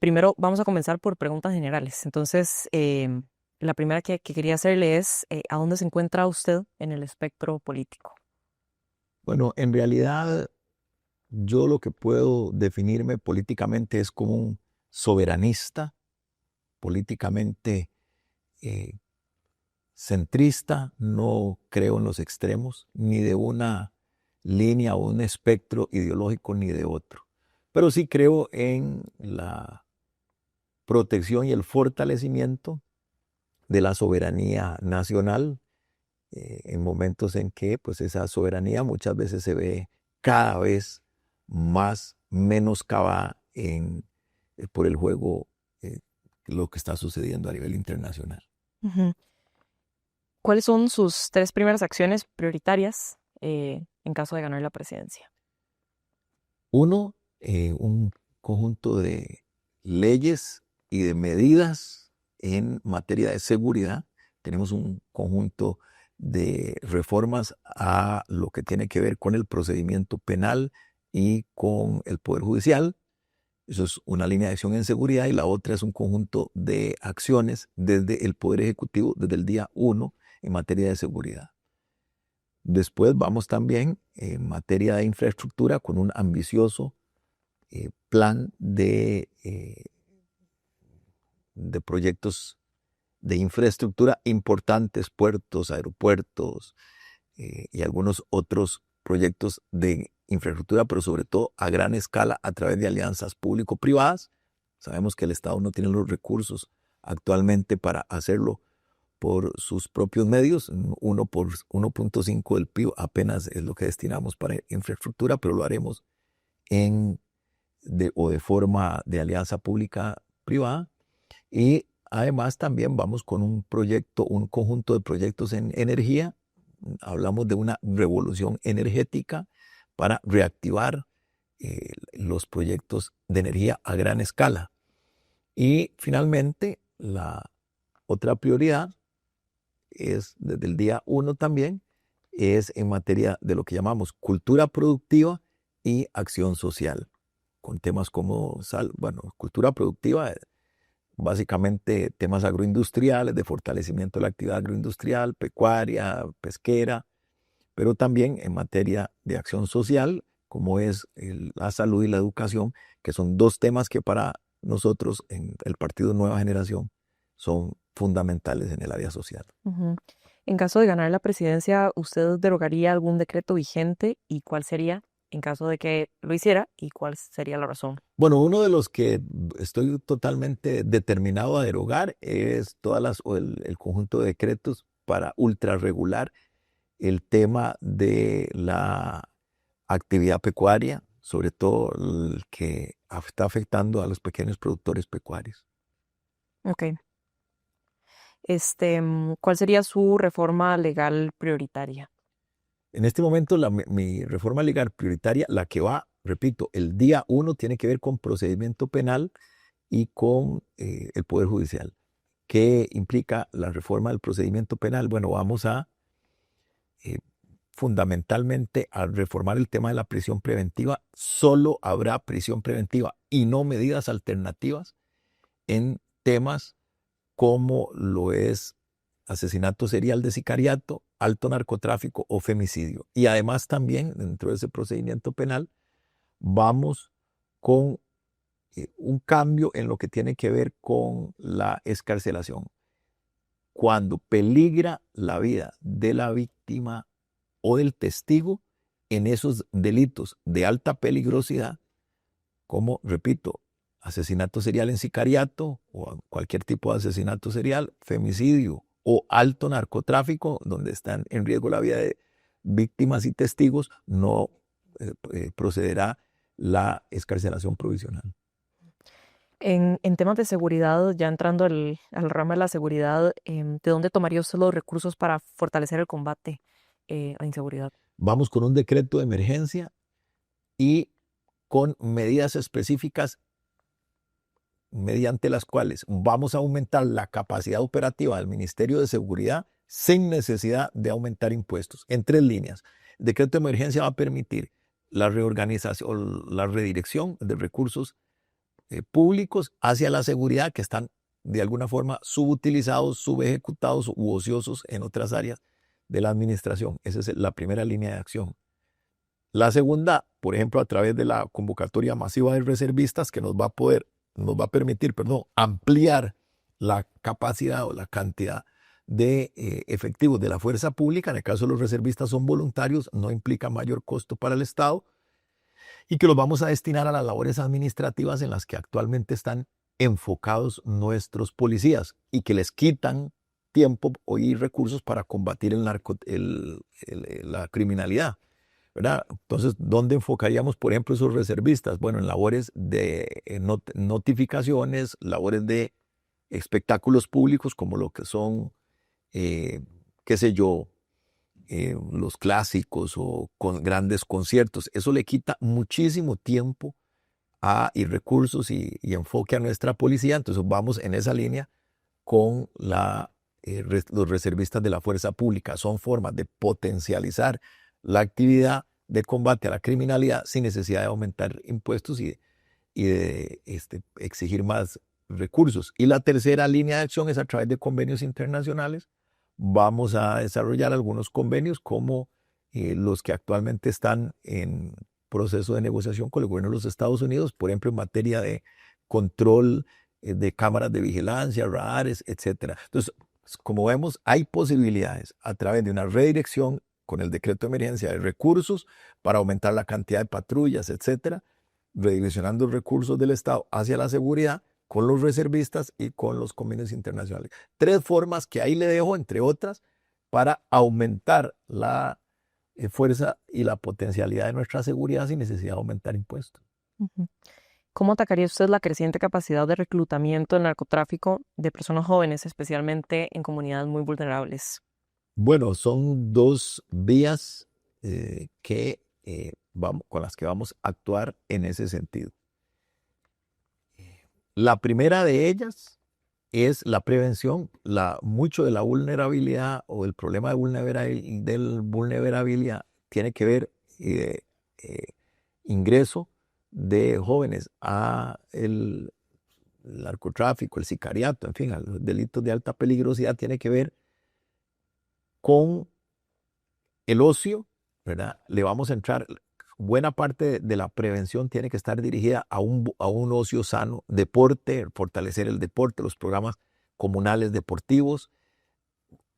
Primero vamos a comenzar por preguntas generales. Entonces, la primera que quería hacerle es, ¿a dónde se encuentra usted en el espectro político? Bueno, en realidad yo lo que puedo definirme políticamente es como un soberanista, políticamente eh, centrista, no creo en los extremos, ni de una línea o un espectro ideológico ni de otro. Pero sí creo en la protección y el fortalecimiento de la soberanía nacional en momentos en que pues esa soberanía muchas veces se ve cada vez más menoscabada por el juego, eh, lo que está sucediendo a nivel internacional. Ujú. ¿Cuáles son sus tres primeras acciones prioritarias en caso de ganar la presidencia? Uno, un conjunto de leyes y de medidas en materia de seguridad. Tenemos un conjunto de reformas a lo que tiene que ver con el procedimiento penal y con el Poder Judicial. Eso es una línea de acción en seguridad y la otra es un conjunto de acciones desde el Poder Ejecutivo desde el día uno en materia de seguridad. Después vamos también en materia de infraestructura con un ambicioso plan de proyectos de infraestructura importantes, puertos, aeropuertos y algunos otros proyectos de infraestructura, pero sobre todo a gran escala a través de alianzas público-privadas. Sabemos que el Estado no tiene los recursos actualmente para hacerlo por sus propios medios. 1 por 1.5 del PIB apenas es lo que destinamos para infraestructura, pero lo haremos de forma de alianza pública-privada. Y además también vamos con un proyecto, un conjunto de proyectos en energía. Hablamos de una revolución energética para reactivar los proyectos de energía a gran escala. Y finalmente, la otra prioridad es desde el día uno también, es en materia de lo que llamamos cultura productiva y acción social, con temas como, cultura productiva, básicamente temas agroindustriales, de fortalecimiento de la actividad agroindustrial, pecuaria, pesquera, pero también en materia de acción social, como es la salud y la educación, que son dos temas que para nosotros en el Partido Nueva Generación son fundamentales en el área social. Ujú. En caso de ganar la presidencia, ¿usted derogaría algún decreto vigente y cuál sería en caso de que lo hiciera y cuál sería la razón? Bueno, uno de los que estoy totalmente determinado a derogar es el conjunto de decretos para ultrarregular el tema de la actividad pecuaria, sobre todo el que está afectando a los pequeños productores pecuarios. Ok. ¿Cuál sería su reforma legal prioritaria? En este momento, mi reforma legal prioritaria, la que va, repito, el día uno, tiene que ver con procedimiento penal y con el Poder Judicial. ¿Qué implica la reforma del procedimiento penal? Bueno, vamos a eh, fundamentalmente al reformar el tema de la prisión preventiva. Solo habrá prisión preventiva y no medidas alternativas en temas como lo es asesinato serial de sicariato, alto narcotráfico o femicidio. Y además también dentro de ese procedimiento penal vamos con un cambio en lo que tiene que ver con la excarcelación. Cuando peligra la vida de la víctima o del testigo en esos delitos de alta peligrosidad, como, repito, asesinato serial en sicariato o cualquier tipo de asesinato serial, femicidio o alto narcotráfico, donde están en riesgo la vida de víctimas y testigos, no procederá la excarcelación provisional. En temas de seguridad, ya entrando al ramo de la seguridad, ¿de dónde tomaría usted los recursos para fortalecer el combate a la inseguridad? Vamos con un decreto de emergencia y con medidas específicas mediante las cuales vamos a aumentar la capacidad operativa del Ministerio de Seguridad sin necesidad de aumentar impuestos, en 3 líneas. El decreto de emergencia va a permitir la reorganización, la redirección de recursos públicos hacia la seguridad que están de alguna forma subutilizados, subejecutados u ociosos en otras áreas de la administración. Esa es la primera línea de acción. La segunda, por ejemplo, a través de la convocatoria masiva de reservistas que nos va a permitir, ampliar la capacidad o la cantidad de efectivos de la fuerza pública. En el caso de los reservistas son voluntarios, no implica mayor costo para el Estado, y que los vamos a destinar a las labores administrativas en las que actualmente están enfocados nuestros policías y que les quitan tiempo y recursos para combatir la criminalidad, ¿verdad? Entonces, ¿dónde enfocaríamos, por ejemplo, esos reservistas? Bueno, en labores de notificaciones, labores de espectáculos públicos como lo que son, qué sé yo, los clásicos o con grandes conciertos. Eso le quita muchísimo tiempo y recursos y enfoque a nuestra policía. Entonces vamos en esa línea con los reservistas de la fuerza pública. Son formas de potencializar la actividad de combate a la criminalidad sin necesidad de aumentar impuestos y de exigir más recursos. Y la tercera línea de acción es a través de convenios internacionales. Vamos a desarrollar algunos convenios como los que actualmente están en proceso de negociación con el gobierno de los Estados Unidos, por ejemplo, en materia de control de cámaras de vigilancia, radares, etc. Entonces, como vemos, hay posibilidades a través de una redirección con el decreto de emergencia de recursos para aumentar la cantidad de patrullas, etc., redireccionando recursos del Estado hacia la seguridad, con los reservistas y con los convenios internacionales. Tres formas que ahí le dejo, entre otras, para aumentar la fuerza y la potencialidad de nuestra seguridad sin necesidad de aumentar impuestos. Ujú. ¿Cómo atacaría usted la creciente capacidad de reclutamiento del narcotráfico de personas jóvenes, especialmente en comunidades muy vulnerables? Bueno, son dos vías con las que vamos a actuar en ese sentido. La primera de ellas es la prevención. Mucho de la vulnerabilidad o el problema de vulnerabilidad tiene que ver ingreso de jóvenes a el narcotráfico, el sicariato, en fin, a los delitos de alta peligrosidad, tiene que ver con el ocio, ¿verdad? Le vamos a entrar. Buena parte de la prevención tiene que estar dirigida a un ocio sano, deporte, fortalecer el deporte, los programas comunales deportivos.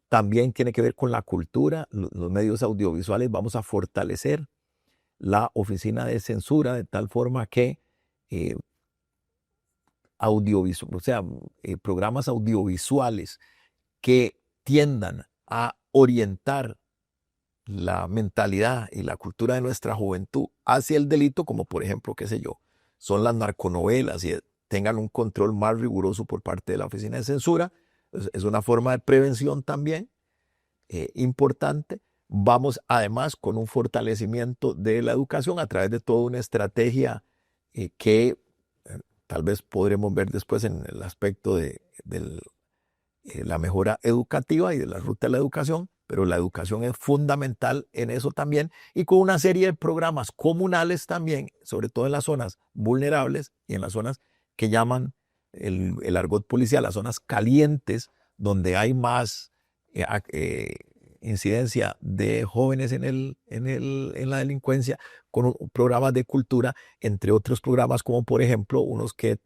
También tiene que ver con la cultura, los medios audiovisuales. Vamos a fortalecer la oficina de censura de tal forma que programas audiovisuales que tiendan a orientar la mentalidad y la cultura de nuestra juventud hacia el delito, como por ejemplo, qué sé yo, son las narconovelas y tengan un control más riguroso por parte de la oficina de censura. Es una forma de prevención también importante. Vamos además con un fortalecimiento de la educación a través de toda una estrategia que tal vez podremos ver después en el aspecto de la mejora educativa y de la ruta de la educación, pero la educación es fundamental en eso también, y con una serie de programas comunales también, sobre todo en las zonas vulnerables y en las zonas que llaman el argot policial, las zonas calientes, donde hay más incidencia de jóvenes en la delincuencia, con programas de cultura, entre otros programas como por ejemplo unos que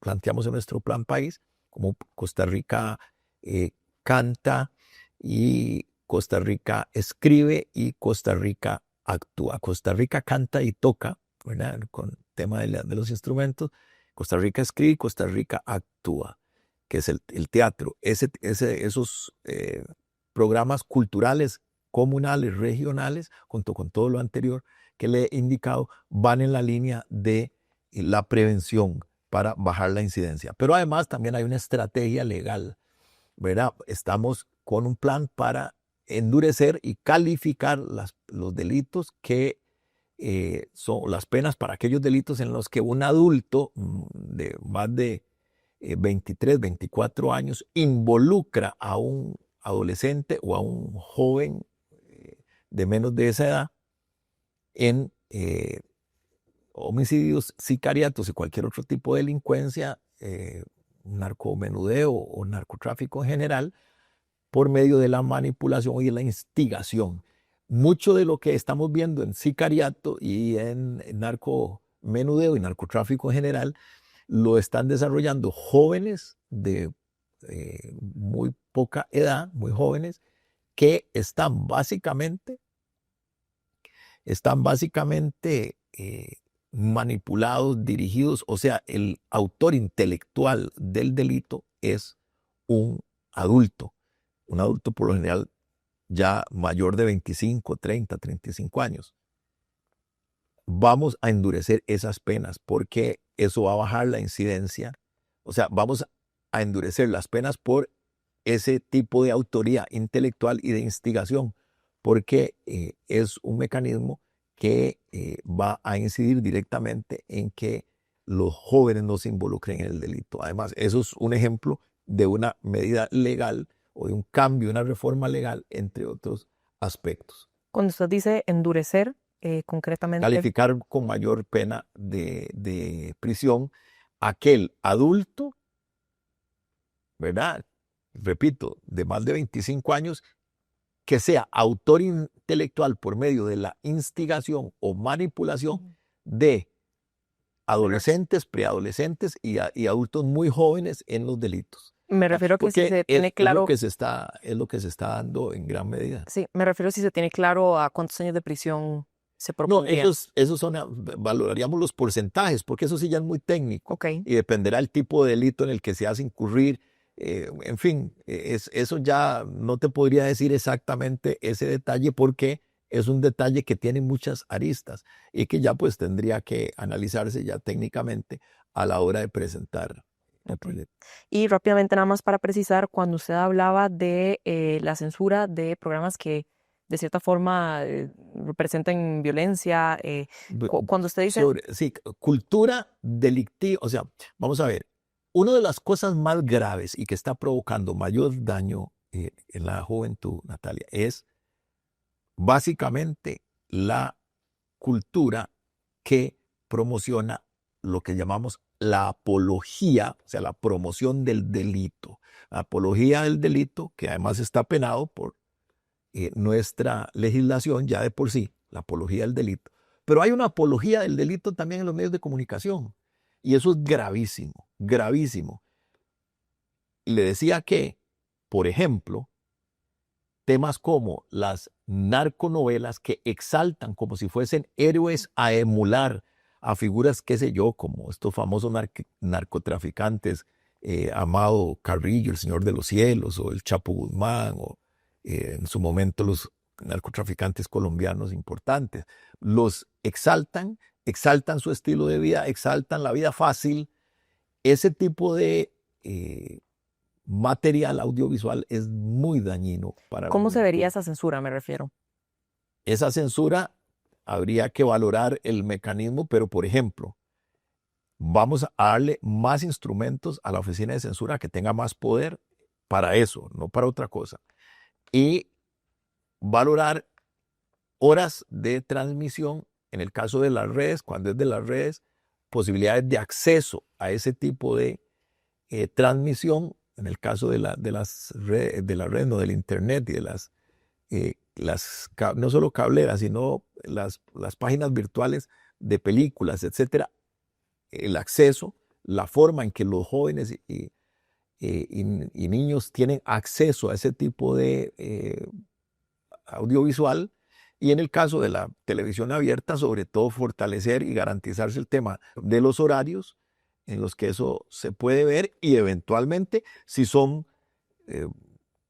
planteamos en nuestro Plan País, como Costa Rica canta y Costa Rica escribe y Costa Rica actúa. Costa Rica canta y toca, ¿verdad? Con el tema de los instrumentos. Costa Rica escribe y Costa Rica actúa, que es el teatro. Esos programas culturales, comunales, regionales, junto con todo lo anterior que le he indicado, van en la línea de la prevención para bajar la incidencia. Pero además también hay una estrategia legal, ¿verdad? Estamos con un plan para endurecer y calificar los delitos que son las penas para aquellos delitos en los que un adulto de más de 23, 24 años involucra a un adolescente o a un joven de menos de esa edad en homicidios, sicariatos y cualquier otro tipo de delincuencia, narcomenudeo o narcotráfico en general, por medio de la manipulación y de la instigación. Mucho de lo que estamos viendo en sicariato y en narcomenudeo y narcotráfico en general lo están desarrollando jóvenes de muy poca edad, muy jóvenes, que están básicamente manipulados, dirigidos, o sea, el autor intelectual del delito es un adulto por lo general ya mayor de 25, 30, 35 años. Vamos a endurecer esas penas porque eso va a bajar la incidencia, o sea, vamos a endurecer las penas por ese tipo de autoría intelectual y de instigación, porque es un mecanismo que va a incidir directamente en que los jóvenes no se involucren en el delito. Además, eso es un ejemplo de una medida legal o de un cambio, una reforma legal, entre otros aspectos. Cuando usted dice endurecer, concretamente, Calificar con mayor pena de prisión aquel adulto, ¿verdad? Repito, de más de 25 años, que sea autor intelectual por medio de la instigación o manipulación de adolescentes, preadolescentes y adultos muy jóvenes en los delitos. me refiero a que si Porque se tiene es claro, lo que se está dando en gran medida. sí, me refiero si se tiene claro a cuántos años de prisión se No, propondría. esos son, valoraríamos los porcentajes, porque eso sí ya es muy técnico Ok, y dependerá del tipo de delito en el que se hace incurrir. En fin, eso ya no te podría decir exactamente ese detalle porque es un detalle que tiene muchas aristas y que ya pues tendría que analizarse ya técnicamente a la hora de presentar el ok. proyecto. Y rápidamente, nada más para precisar, cuando usted hablaba de la censura de programas que de cierta forma representan violencia, Bu- cuando usted dice, Sí, cultura delictiva, o sea, vamos a ver, una de las cosas más graves y que está provocando mayor daño en la juventud, Natalia, es básicamente la cultura que promociona lo que llamamos la apología, o sea, la promoción del delito. La apología del delito, que además está penado por nuestra legislación ya de por sí, la apología del delito. Pero hay una apología del delito también en los medios de comunicación. Y eso es gravísimo, gravísimo. Le decía que, por ejemplo, temas como las narconovelas que exaltan como si fuesen héroes a emular a figuras, qué sé yo, como estos famosos narcotraficantes, Amado Carrillo, el Señor de los Cielos, o el Chapo Guzmán, o en su momento los narcotraficantes colombianos importantes. Los exaltan, exaltan su estilo de vida, exaltan la vida fácil. Ese tipo de material audiovisual es muy dañino para la ¿cómo se vería juventud. esa censura? Me refiero. Esa censura habría que valorar el mecanismo, pero por ejemplo, vamos a darle más instrumentos a la oficina de censura que tenga más poder para eso, no para otra cosa. Y valorar horas de transmisión, en el caso de las redes, cuando es de las redes, posibilidades de acceso a ese tipo de transmisión, en el caso de las redes, no del internet y de no solo cableras, sino las páginas virtuales de películas, etcétera, el acceso, la forma en que los jóvenes y niños tienen acceso a ese tipo de audiovisual, y en el caso de la televisión abierta, sobre todo fortalecer y garantizarse el tema de los horarios en los que eso se puede ver y eventualmente si son, eh,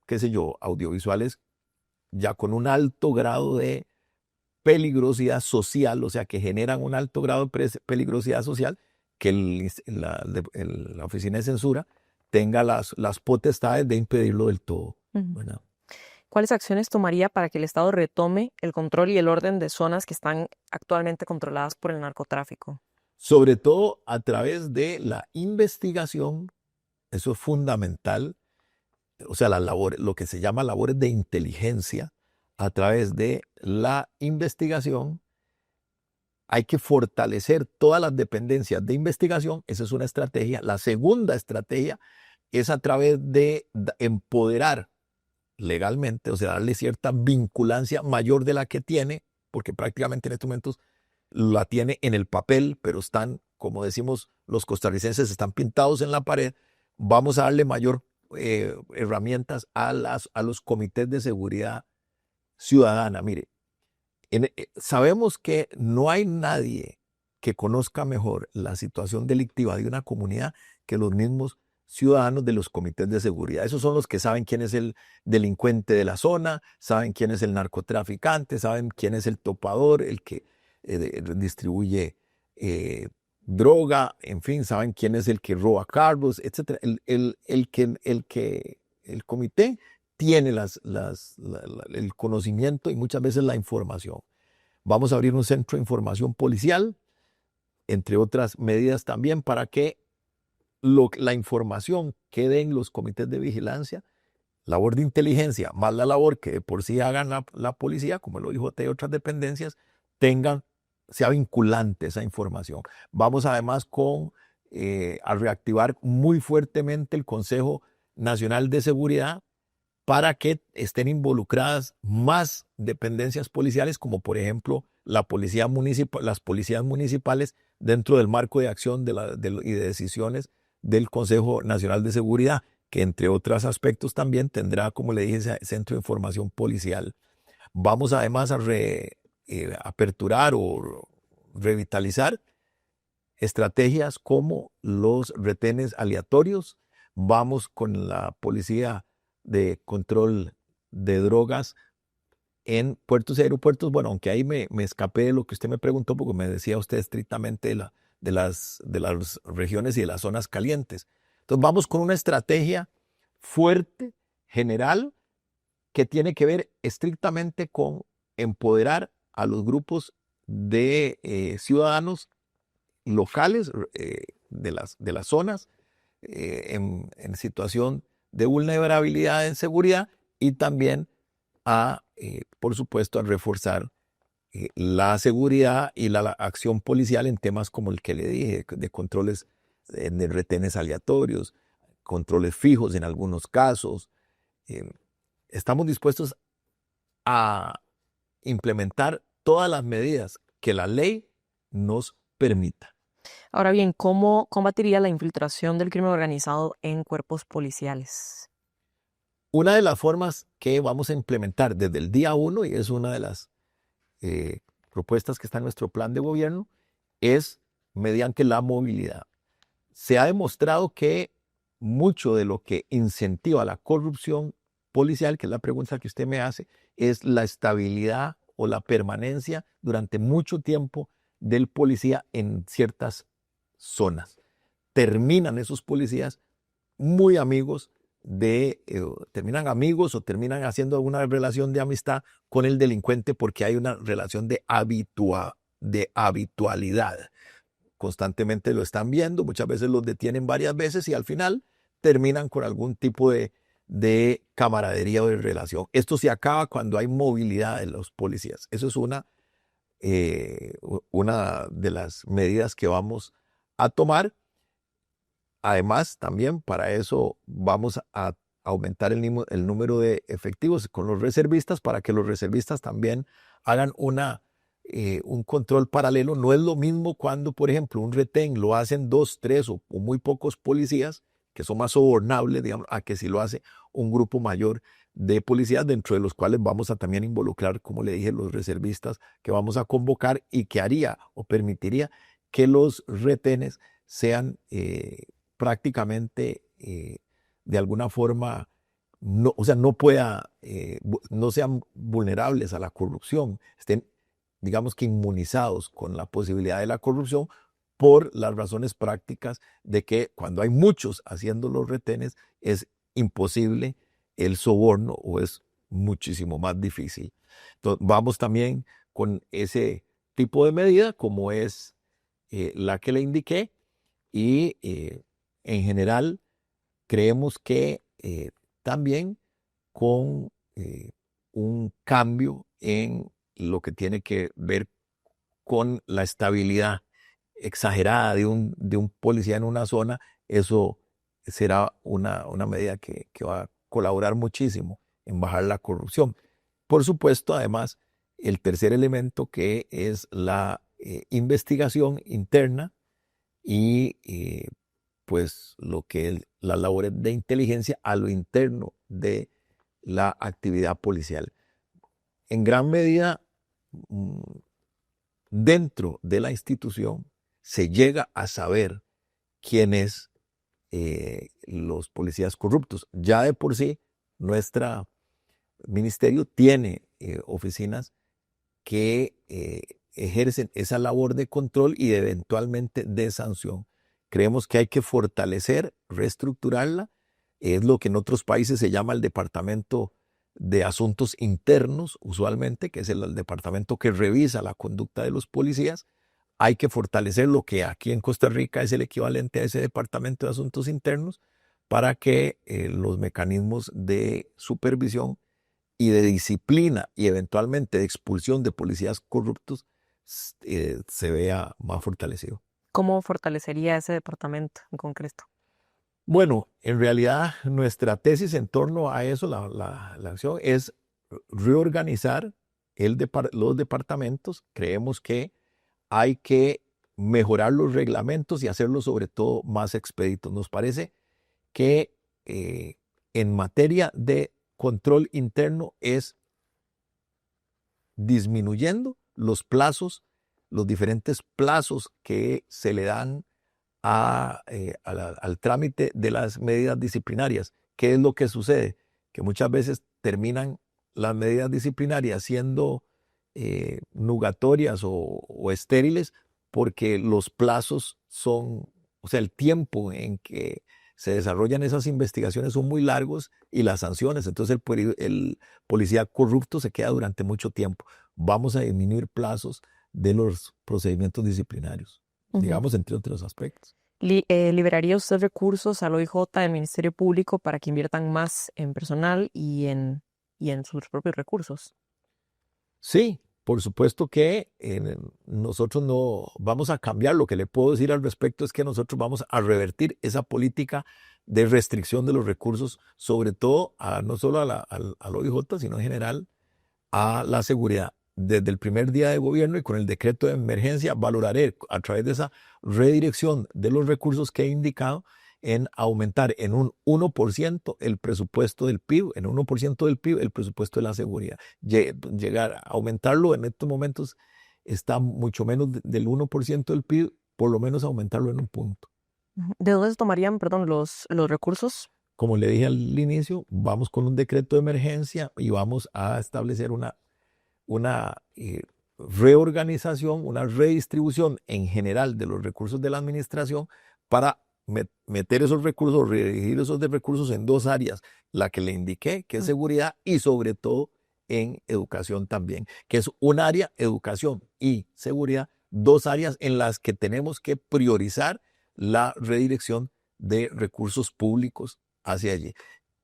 qué sé yo, audiovisuales ya con un alto grado de peligrosidad social, o sea, que generan un alto grado de peligrosidad social, que la oficina de censura tenga las potestades de impedirlo del todo. Ujú. ¿Verdad? ¿Cuáles acciones tomaría para que el Estado retome el control y el orden de zonas que están actualmente controladas por el narcotráfico? Sobre todo a través de la investigación, eso es fundamental, o sea, lo que se llama labores de inteligencia, a través de la investigación hay que fortalecer todas las dependencias de investigación. Esa es una estrategia. La segunda estrategia es a través de empoderar legalmente, o sea, darle cierta vinculancia mayor de la que tiene, porque prácticamente en estos momentos la tiene en el papel, pero están, como decimos los costarricenses, están pintados en la pared. Vamos a darle mayor herramientas a los comités de seguridad ciudadana. Mire, sabemos que no hay nadie que conozca mejor la situación delictiva de una comunidad que los mismos ciudadanos de los comités de seguridad. Esos son los que saben quién es el delincuente de la zona, saben quién es el narcotraficante, saben quién es el topador, el que distribuye droga, en fin, saben quién es el que roba carros, etc. El comité tiene el conocimiento y muchas veces la información. Vamos a abrir un centro de información policial, entre otras medidas también, para que la información que den los comités de vigilancia, labor de inteligencia, más la labor que de por sí hagan la policía, como el OIJ y otras dependencias, sea vinculante esa información. Vamos además a reactivar muy fuertemente el Consejo Nacional de Seguridad, para que estén involucradas más dependencias policiales, como por ejemplo las policías municipales, dentro del marco de acción y de decisiones del Consejo Nacional de Seguridad, que entre otros aspectos también tendrá, como le dije, ese centro de información policial. Vamos además a aperturar o revitalizar estrategias como los retenes aleatorios. Vamos con la policía de control de drogas en puertos y aeropuertos. Bueno, aunque ahí me escapé de lo que usted me preguntó, porque me decía usted estrictamente de las regiones y de las zonas calientes. Entonces vamos con una estrategia fuerte, general, que tiene que ver estrictamente con empoderar a los grupos de ciudadanos locales de las zonas en situación de vulnerabilidad en seguridad, y también por supuesto, a reforzar la seguridad y la acción policial en temas como el que le dije, de controles de retenes aleatorios, controles fijos en algunos casos. Eh, Estamos dispuestos a implementar todas las medidas que la ley nos permita. Ahora bien, ¿cómo combatiría la infiltración del crimen organizado en cuerpos policiales? Una de las formas que vamos a implementar desde el día 1, y es una de las propuestas que está en nuestro plan de gobierno, es mediante la movilidad. Se ha demostrado que mucho de lo que incentiva la corrupción policial, que es la pregunta que usted me hace, es la estabilidad o la permanencia durante mucho tiempo del policía en ciertas zonas. Terminan esos policías muy amigos terminan amigos o terminan haciendo una relación de amistad con el delincuente, porque hay una relación de habitualidad. Constantemente lo están viendo, muchas veces los detienen varias veces y al final terminan con algún tipo de camaradería o de relación. Esto se acaba cuando hay movilidad de los policías. Eso es una de las medidas que vamos a tomar. Además, también para eso vamos a aumentar el número de efectivos con los reservistas, para que los reservistas también hagan un control paralelo. No es lo mismo cuando, por ejemplo, un retén lo hacen 2, 3 o muy pocos policías, que son más sobornables, digamos, a que si lo hace un grupo mayor de policías, dentro de los cuales vamos a también involucrar, como le dije, los reservistas que vamos a convocar, y que haría o permitiría que los retenes sean prácticamente de alguna forma, no, o sea, no sean vulnerables a la corrupción, estén, digamos que inmunizados con la posibilidad de la corrupción, por las razones prácticas de que cuando hay muchos haciendo los retenes es imposible el soborno, o es muchísimo más difícil. Entonces, vamos también con ese tipo de medida, como es la que le indiqué, y en general creemos que también con un cambio en lo que tiene que ver con la estabilidad exagerada de un policía en una zona, eso será una medida que va a colaborar muchísimo en bajar la corrupción. Por supuesto, además, el tercer elemento que es la investigación interna y pues lo que es las labores de inteligencia a lo interno de la actividad policial. En gran medida, dentro de la institución se llega a saber quiénes los policías corruptos. Ya de por sí, nuestro ministerio tiene oficinas que ejercen esa labor de control y eventualmente de sanción. Creemos que hay que fortalecer, reestructurarla. Es lo que en otros países se llama el Departamento de Asuntos Internos, usualmente, que es el departamento que revisa la conducta de los policías. Hay que fortalecer lo que aquí en Costa Rica es el equivalente a ese Departamento de Asuntos Internos para que los mecanismos de supervisión y de disciplina y eventualmente de expulsión de policías corruptos se vea más fortalecido. ¿Cómo fortalecería ese departamento en concreto? Bueno, en realidad nuestra tesis en torno a eso, la acción, es reorganizar los departamentos. Creemos que hay que mejorar los reglamentos y hacerlos sobre todo más expeditos. Nos parece que en materia de control interno es disminuyendo los plazos, los diferentes plazos que se le dan al trámite de las medidas disciplinarias. ¿Qué es lo que sucede? Que muchas veces terminan las medidas disciplinarias siendo nugatorias o estériles porque los plazos son, o sea, el tiempo en que se desarrollan esas investigaciones son muy largos y las sanciones, entonces el policía corrupto se queda durante mucho tiempo. Vamos a disminuir plazos de los procedimientos disciplinarios, digamos, entre otros aspectos. ¿Liberaría usted recursos al OIJ del Ministerio Público para que inviertan más en personal y en sus propios recursos? Sí, por supuesto que nosotros no vamos a cambiar. Lo que le puedo decir al respecto es que nosotros vamos a revertir esa política de restricción de los recursos, sobre todo no solo al OIJ, sino en general a la seguridad. Desde el primer día de gobierno y con el decreto de emergencia valoraré a través de esa redirección de los recursos que he indicado en aumentar en un 1% el presupuesto del PIB, en un 1% del PIB el presupuesto de la seguridad. Llegar a aumentarlo en estos momentos está mucho menos del 1% del PIB, por lo menos aumentarlo en un punto. ¿De dónde se tomarían, perdón, los recursos? Como le dije al inicio, vamos con un decreto de emergencia y vamos a establecer una reorganización, una redistribución en general de los recursos de la administración para meter esos recursos, redirigir esos recursos en dos áreas, la que le indiqué, que es seguridad, y sobre todo en educación también, que es un área, educación y seguridad, dos áreas en las que tenemos que priorizar la redirección de recursos públicos hacia allí.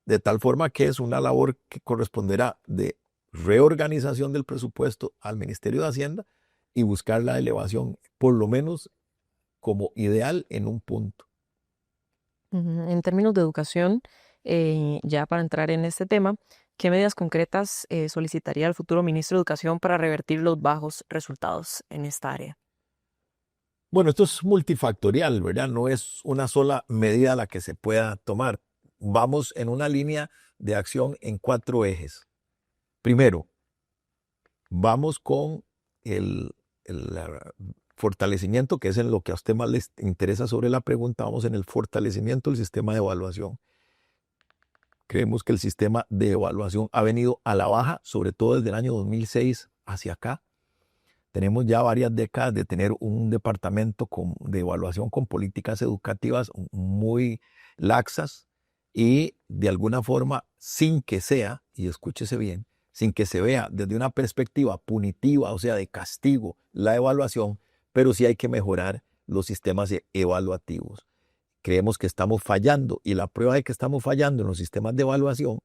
De tal forma que es una labor que corresponderá de reorganización del presupuesto al Ministerio de Hacienda y buscar la elevación, por lo menos como ideal, en un punto. En términos de educación, ya para entrar en este tema, ¿qué medidas concretas solicitaría el futuro ministro de Educación para revertir los bajos resultados en esta área? Bueno, esto es multifactorial, ¿verdad? No es una sola medida la que se pueda tomar. Vamos en una línea de acción en 4 ejes. Primero, vamos con el fortalecimiento, que es en lo que a usted más les interesa sobre la pregunta. Vamos en el fortalecimiento del sistema de evaluación. Creemos que el sistema de evaluación ha venido a la baja, sobre todo desde el año 2006 hacia acá. Tenemos ya varias décadas de tener un departamento de evaluación con políticas educativas muy laxas y de alguna forma sin que sea, y escúchese bien, sin que se vea desde una perspectiva punitiva, o sea, de castigo, la evaluación, pero sí hay que mejorar los sistemas evaluativos. Creemos que estamos fallando y la prueba de que estamos fallando en los sistemas de evaluación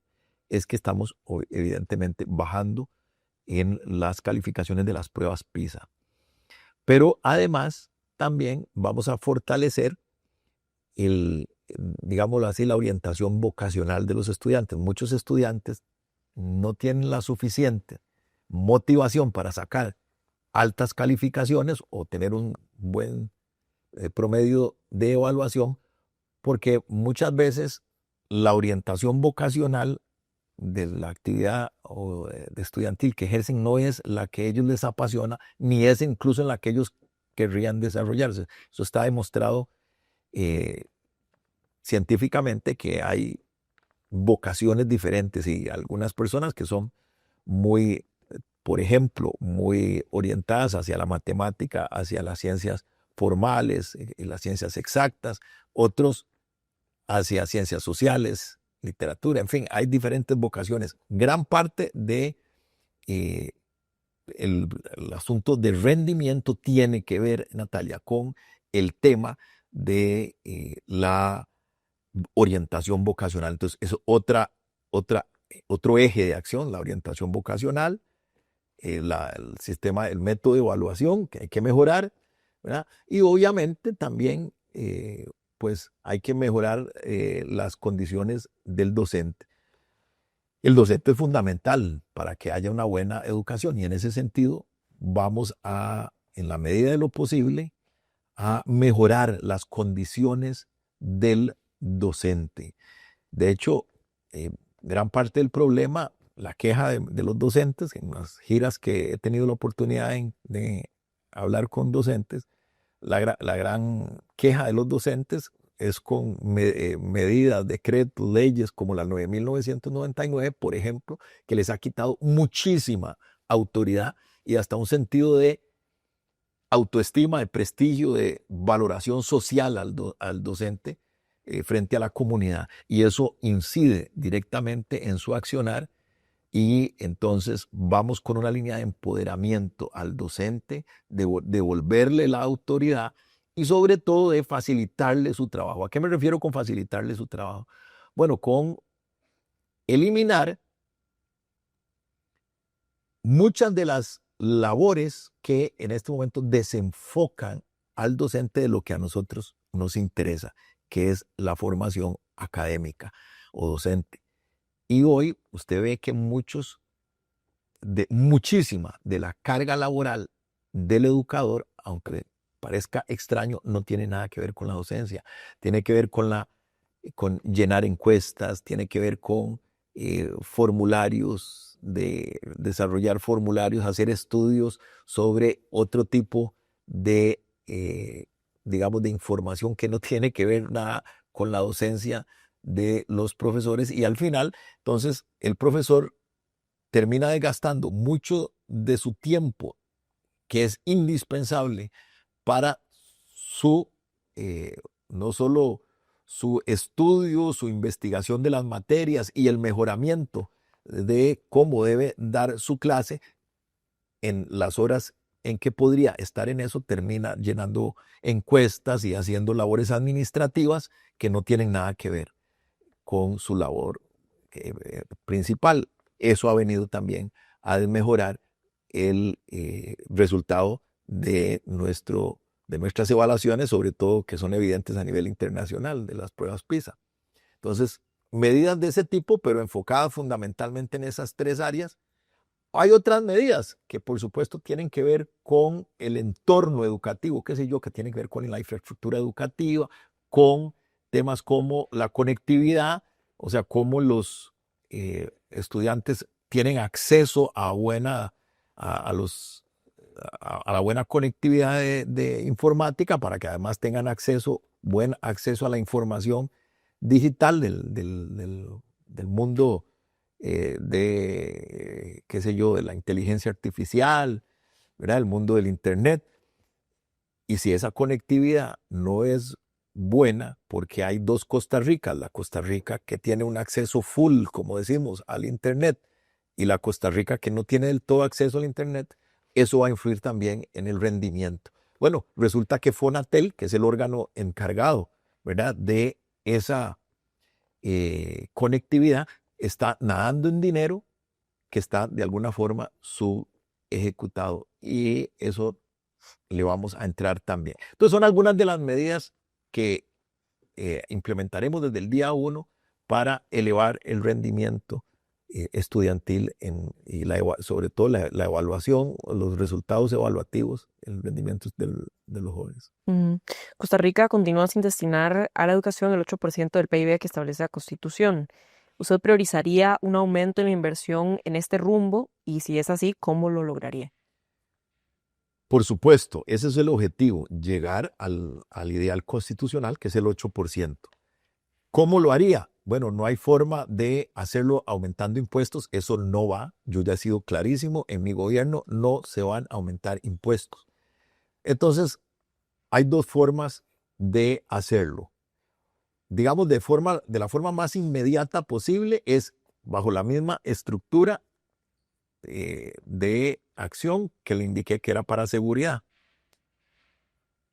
es que estamos evidentemente bajando en las calificaciones de las pruebas PISA. Pero además también vamos a fortalecer digámoslo así, la orientación vocacional de los estudiantes. Muchos estudiantes no tienen la suficiente motivación para sacar altas calificaciones o tener un buen promedio de evaluación, porque muchas veces la orientación vocacional de la actividad de estudiantil que ejercen no es la que a ellos les apasiona, ni es incluso en la que ellos querrían desarrollarse. Eso está demostrado científicamente, que hay vocaciones diferentes y algunas personas que son muy, por ejemplo, muy orientadas hacia la matemática, hacia las ciencias formales y las ciencias exactas, otros hacia ciencias sociales, literatura, en fin, hay diferentes vocaciones. Gran parte de el asunto de rendimiento tiene que ver, Natalia, con el tema de la orientación vocacional. Entonces, es otro eje de acción, la orientación vocacional, el sistema, el método de evaluación que hay que mejorar, ¿verdad? Y obviamente también pues hay que mejorar las condiciones del docente. El docente es fundamental para que haya una buena educación y en ese sentido vamos a, en la medida de lo posible, a mejorar las condiciones del docente. De hecho, gran parte del problema, la queja de los docentes, en las giras que he tenido la oportunidad de hablar con docentes, la gran queja de los docentes es con medidas, decretos, leyes como la 9.999, por ejemplo, que les ha quitado muchísima autoridad y hasta un sentido de autoestima, de prestigio, de valoración social al docente frente a la comunidad. Y eso incide directamente en su accionar y entonces vamos con una línea de empoderamiento al docente, de devolverle la autoridad y sobre todo de facilitarle su trabajo. ¿A qué me refiero con facilitarle su trabajo? Bueno, con eliminar muchas de las labores que en este momento desenfocan al docente de lo que a nosotros nos interesa, que es la formación académica o docente. Y hoy usted ve que muchísima de la carga laboral del educador, aunque parezca extraño, no tiene nada que ver con la docencia. Tiene que ver con llenar encuestas, tiene que ver con formularios, de desarrollar formularios, hacer estudios sobre otro tipo de, digamos, de información que no tiene que ver nada con la docencia de los profesores. Y al final, entonces, el profesor termina desgastando mucho de su tiempo, que es indispensable para su, no solo su estudio, su investigación de las materias y el mejoramiento de cómo debe dar su clase, en las horas en que podría estar en eso, termina llenando encuestas y haciendo labores administrativas que no tienen nada que ver con su labor principal. Eso ha venido también a mejorar el resultado de nuestras evaluaciones, sobre todo que son evidentes a nivel internacional de las pruebas PISA. Entonces, medidas de ese tipo, pero enfocadas fundamentalmente en esas tres áreas. Hay otras medidas que por supuesto tienen que ver con el entorno educativo, qué sé yo, que tienen que ver con la infraestructura educativa, con temas como la conectividad, o sea, cómo los estudiantes tienen acceso a la buena conectividad de informática para que además tengan buen acceso a la información digital del mundo qué sé yo, de la inteligencia artificial, ¿verdad? El mundo del Internet. Y si esa conectividad no es buena, porque hay dos Costa Ricas, la Costa Rica que tiene un acceso full, como decimos, al Internet, y la Costa Rica que no tiene del todo acceso al Internet, eso va a influir también en el rendimiento. Bueno, resulta que Fonatel, que es el órgano encargado, ¿verdad?, de esa conectividad, está nadando en dinero que está de alguna forma subejecutado. Y eso le vamos a entrar también. Entonces son algunas de las medidas que implementaremos desde el día 1 para elevar el rendimiento estudiantil y sobre todo la evaluación, los resultados evaluativos, el rendimiento de los jóvenes. Costa Rica continúa sin destinar a la educación el 8% del PIB que establece la Constitución. ¿Usted priorizaría un aumento en la inversión en este rumbo? Y si es así, ¿cómo lo lograría? Por supuesto, ese es el objetivo, llegar al ideal constitucional, que es el 8%. ¿Cómo lo haría? Bueno, no hay forma de hacerlo aumentando impuestos, eso no va. Yo ya he sido clarísimo, en mi gobierno no se van a aumentar impuestos. Entonces, hay dos formas de hacerlo. Digamos, de la forma más inmediata posible es bajo la misma estructura de acción que le indiqué que era para seguridad.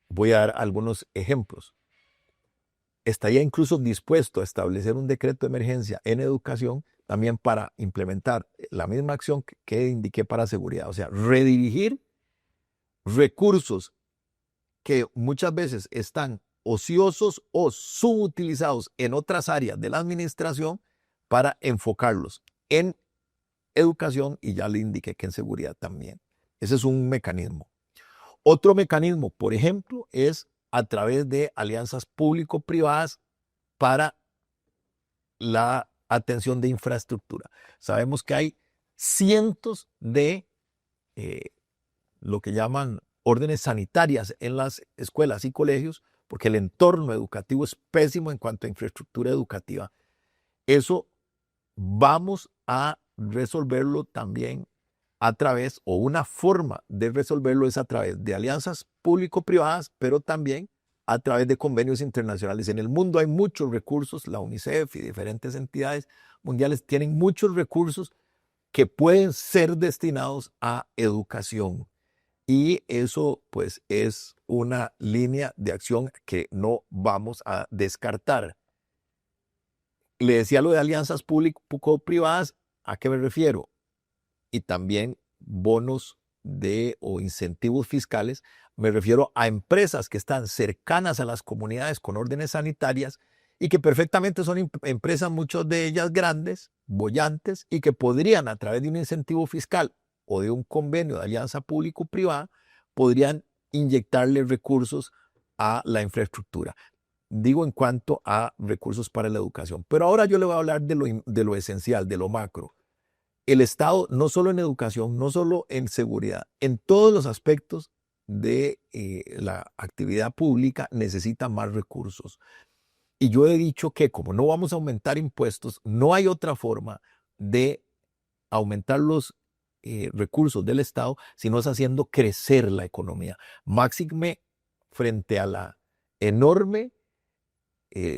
Voy a dar algunos ejemplos. Estaría incluso dispuesto a establecer un decreto de emergencia en educación también para implementar la misma acción que indiqué para seguridad. O sea, redirigir recursos que muchas veces están ociosos o subutilizados en otras áreas de la administración para enfocarlos en educación, y ya le indiqué que en seguridad también. Ese es un mecanismo. Otro mecanismo, por ejemplo, es a través de alianzas público-privadas para la atención de infraestructura. Sabemos que hay cientos de lo que llaman órdenes sanitarias en las escuelas y colegios, porque el entorno educativo es pésimo en cuanto a infraestructura educativa. Eso vamos a resolverlo también a través, o una forma de resolverlo es a través de alianzas público-privadas, pero también a través de convenios internacionales. En el mundo hay muchos recursos, la UNICEF y diferentes entidades mundiales tienen muchos recursos que pueden ser destinados a educación. Y eso pues es una línea de acción que no vamos a descartar. Le decía lo de alianzas público-privadas, ¿a qué me refiero? Y también bonos o incentivos fiscales, me refiero a empresas que están cercanas a las comunidades con órdenes sanitarias y que perfectamente son empresas, muchas de ellas grandes, bollantes, y que podrían a través de un incentivo fiscal o de un convenio de alianza público-privada, podrían inyectarle recursos a la infraestructura. Digo en cuanto a recursos para la educación. Pero ahora yo le voy a hablar de lo esencial, de lo macro. El Estado, no solo en educación, no solo en seguridad, en todos los aspectos de la actividad pública necesita más recursos. Y yo he dicho que como no vamos a aumentar impuestos, no hay otra forma de aumentar los recursos del Estado, sino es haciendo crecer la economía. Máxime frente a la enorme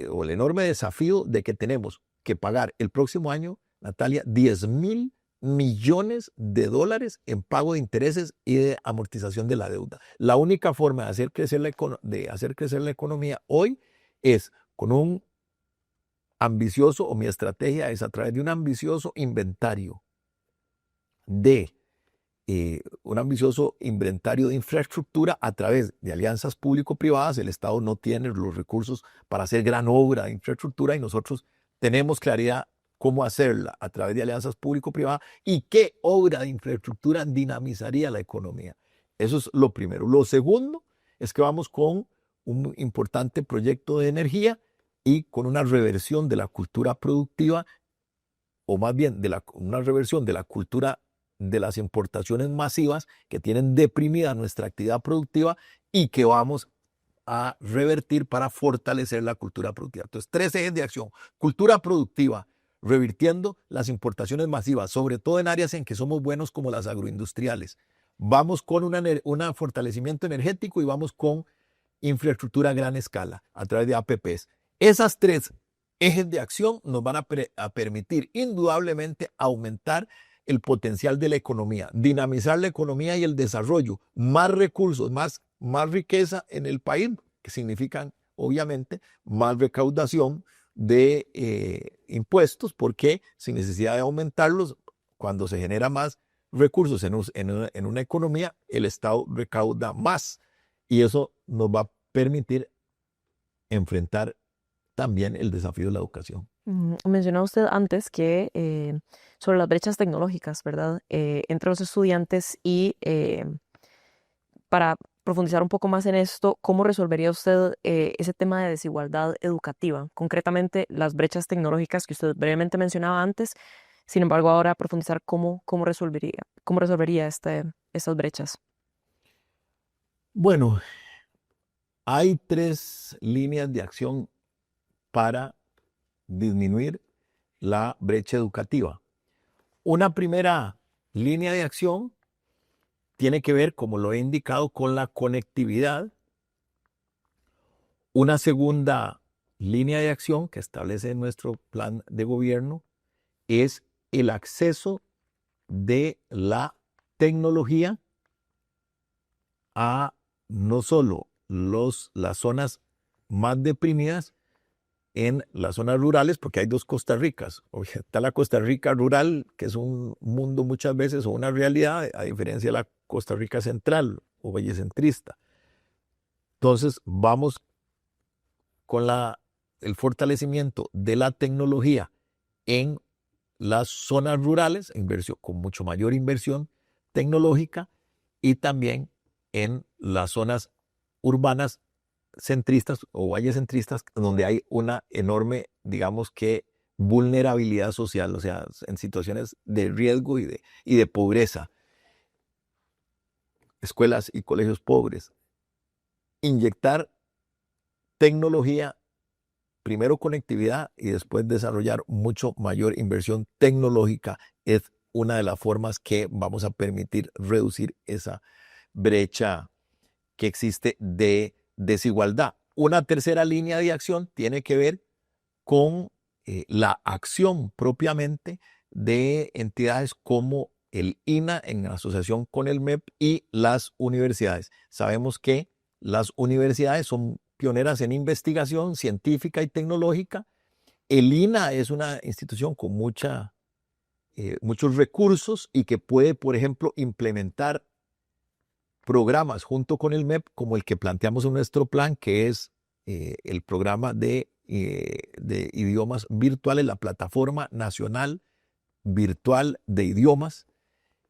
o el enorme desafío de que tenemos que pagar el próximo año, Natalia, 10,000 millones de dólares en pago de intereses y de amortización de la deuda. La única forma de hacer crecer la economía hoy es con un ambicioso, o mi estrategia es a través de un ambicioso inventario de infraestructura a través de alianzas público-privadas. El Estado no tiene los recursos para hacer gran obra de infraestructura y nosotros tenemos claridad cómo hacerla a través de alianzas público-privadas y qué obra de infraestructura dinamizaría la economía. Eso es lo primero. Lo segundo es que vamos con un importante proyecto de energía y con una reversión de la cultura productiva, o más bien una reversión de la cultura de las importaciones masivas que tienen deprimida nuestra actividad productiva y que vamos a revertir para fortalecer la cultura productiva. Entonces, 3 ejes de acción. Cultura productiva, revirtiendo las importaciones masivas, sobre todo en áreas en que somos buenos como las agroindustriales. Vamos con un fortalecimiento energético y vamos con infraestructura a gran escala a través de APPs. Esas 3 ejes de acción nos van a permitir indudablemente aumentar el potencial de la economía, dinamizar la economía y el desarrollo, más recursos, más riqueza en el país, que significan obviamente más recaudación de impuestos, porque sin necesidad de aumentarlos, cuando se genera más recursos en una economía, el Estado recauda más y eso nos va a permitir enfrentar también el desafío de la educación. Mencionaba usted antes que sobre las brechas tecnológicas, ¿verdad? Entre los estudiantes y para profundizar un poco más en esto, ¿cómo resolvería usted ese tema de desigualdad educativa? Concretamente, las brechas tecnológicas que usted brevemente mencionaba antes, sin embargo, ahora profundizar cómo resolvería estas brechas. Bueno, hay 3 líneas de acción para disminuir la brecha educativa. Una primera línea de acción tiene que ver, como lo he indicado, con la conectividad. Una segunda línea de acción que establece nuestro plan de gobierno es el acceso de la tecnología a no solo las zonas más deprimidas, en las zonas rurales, porque hay 2 Costa Ricas. Está la Costa Rica rural, que es un mundo muchas veces o una realidad, a diferencia de la Costa Rica central o vallecentrista. Entonces, vamos con el fortalecimiento de la tecnología en las zonas rurales, con mucho mayor inversión tecnológica, y también en las zonas urbanas centristas o vallecentristas, donde hay una enorme, digamos que, vulnerabilidad social, o sea, en situaciones de riesgo y de pobreza, escuelas y colegios pobres. Inyectar tecnología, primero conectividad y después desarrollar mucho mayor inversión tecnológica, es una de las formas que vamos a permitir reducir esa brecha que existe de desigualdad. Una tercera línea de acción tiene que ver con la acción propiamente de entidades como el INAH en asociación con el MEP y las universidades. Sabemos que las universidades son pioneras en investigación científica y tecnológica. El INAH es una institución con muchos recursos y que puede, por ejemplo, implementar programas junto con el MEP, como el que planteamos en nuestro plan, que es el programa de idiomas virtuales, la Plataforma Nacional Virtual de Idiomas,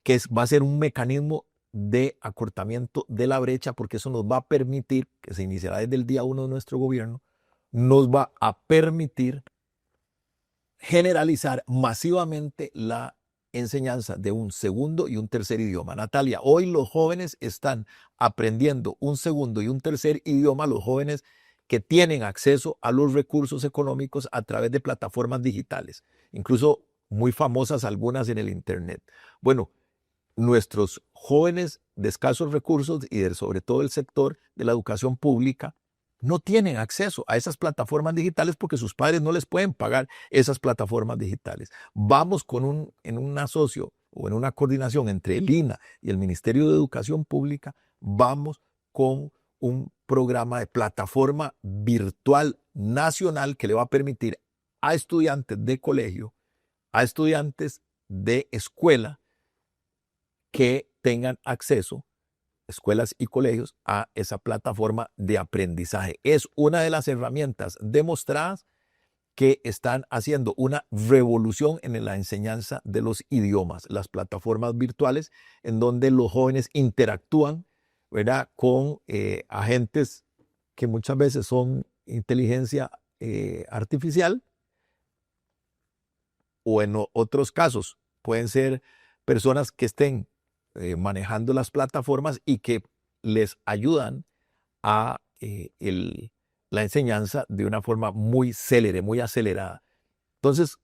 que va a ser un mecanismo de acortamiento de la brecha, porque eso nos va a permitir, que se iniciará desde el día 1 de nuestro gobierno, nos va a permitir generalizar masivamente la enseñanza de un segundo y un tercer idioma. Natalia, hoy los jóvenes están aprendiendo un segundo y un tercer idioma, los jóvenes que tienen acceso a los recursos económicos a través de plataformas digitales, incluso muy famosas algunas en el Internet. Bueno, nuestros jóvenes de escasos recursos y sobre todo el sector de la educación pública no tienen acceso a esas plataformas digitales porque sus padres no les pueden pagar esas plataformas digitales. Vamos en un asocio o en una coordinación entre el INAH y el Ministerio de Educación Pública, vamos con un programa de plataforma virtual nacional que le va a permitir a estudiantes de colegio, a estudiantes de escuela, que tengan acceso, escuelas y colegios, a esa plataforma de aprendizaje. Es una de las herramientas demostradas que están haciendo una revolución en la enseñanza de los idiomas, las plataformas virtuales en donde los jóvenes interactúan, ¿verdad?, con agentes que muchas veces son inteligencia artificial, o en otros casos pueden ser personas que estén manejando las plataformas y que les ayudan a la enseñanza de una forma muy célere, muy acelerada. Entonces,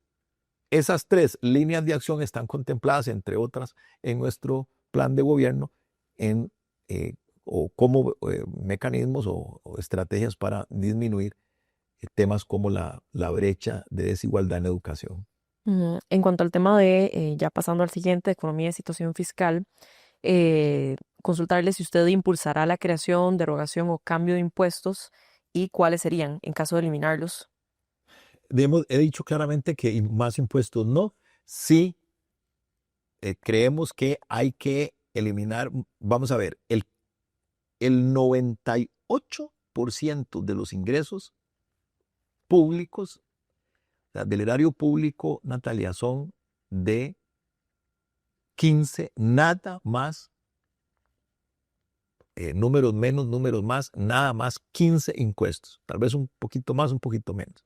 esas 3 líneas de acción están contempladas, entre otras, en nuestro plan de gobierno eh, o como mecanismos o estrategias para disminuir temas como la brecha de desigualdad en educación. En cuanto al tema ya pasando al siguiente, economía y situación fiscal, consultarle si usted impulsará la creación, derogación o cambio de impuestos y cuáles serían en caso de eliminarlos. He dicho claramente que más impuestos no, sí creemos que hay que eliminar, vamos a ver, el 98% de los ingresos públicos, o sea, del erario público, Natalia, son de 15, nada más, números menos, números más, nada más 15 impuestos. Tal vez un poquito más, un poquito menos.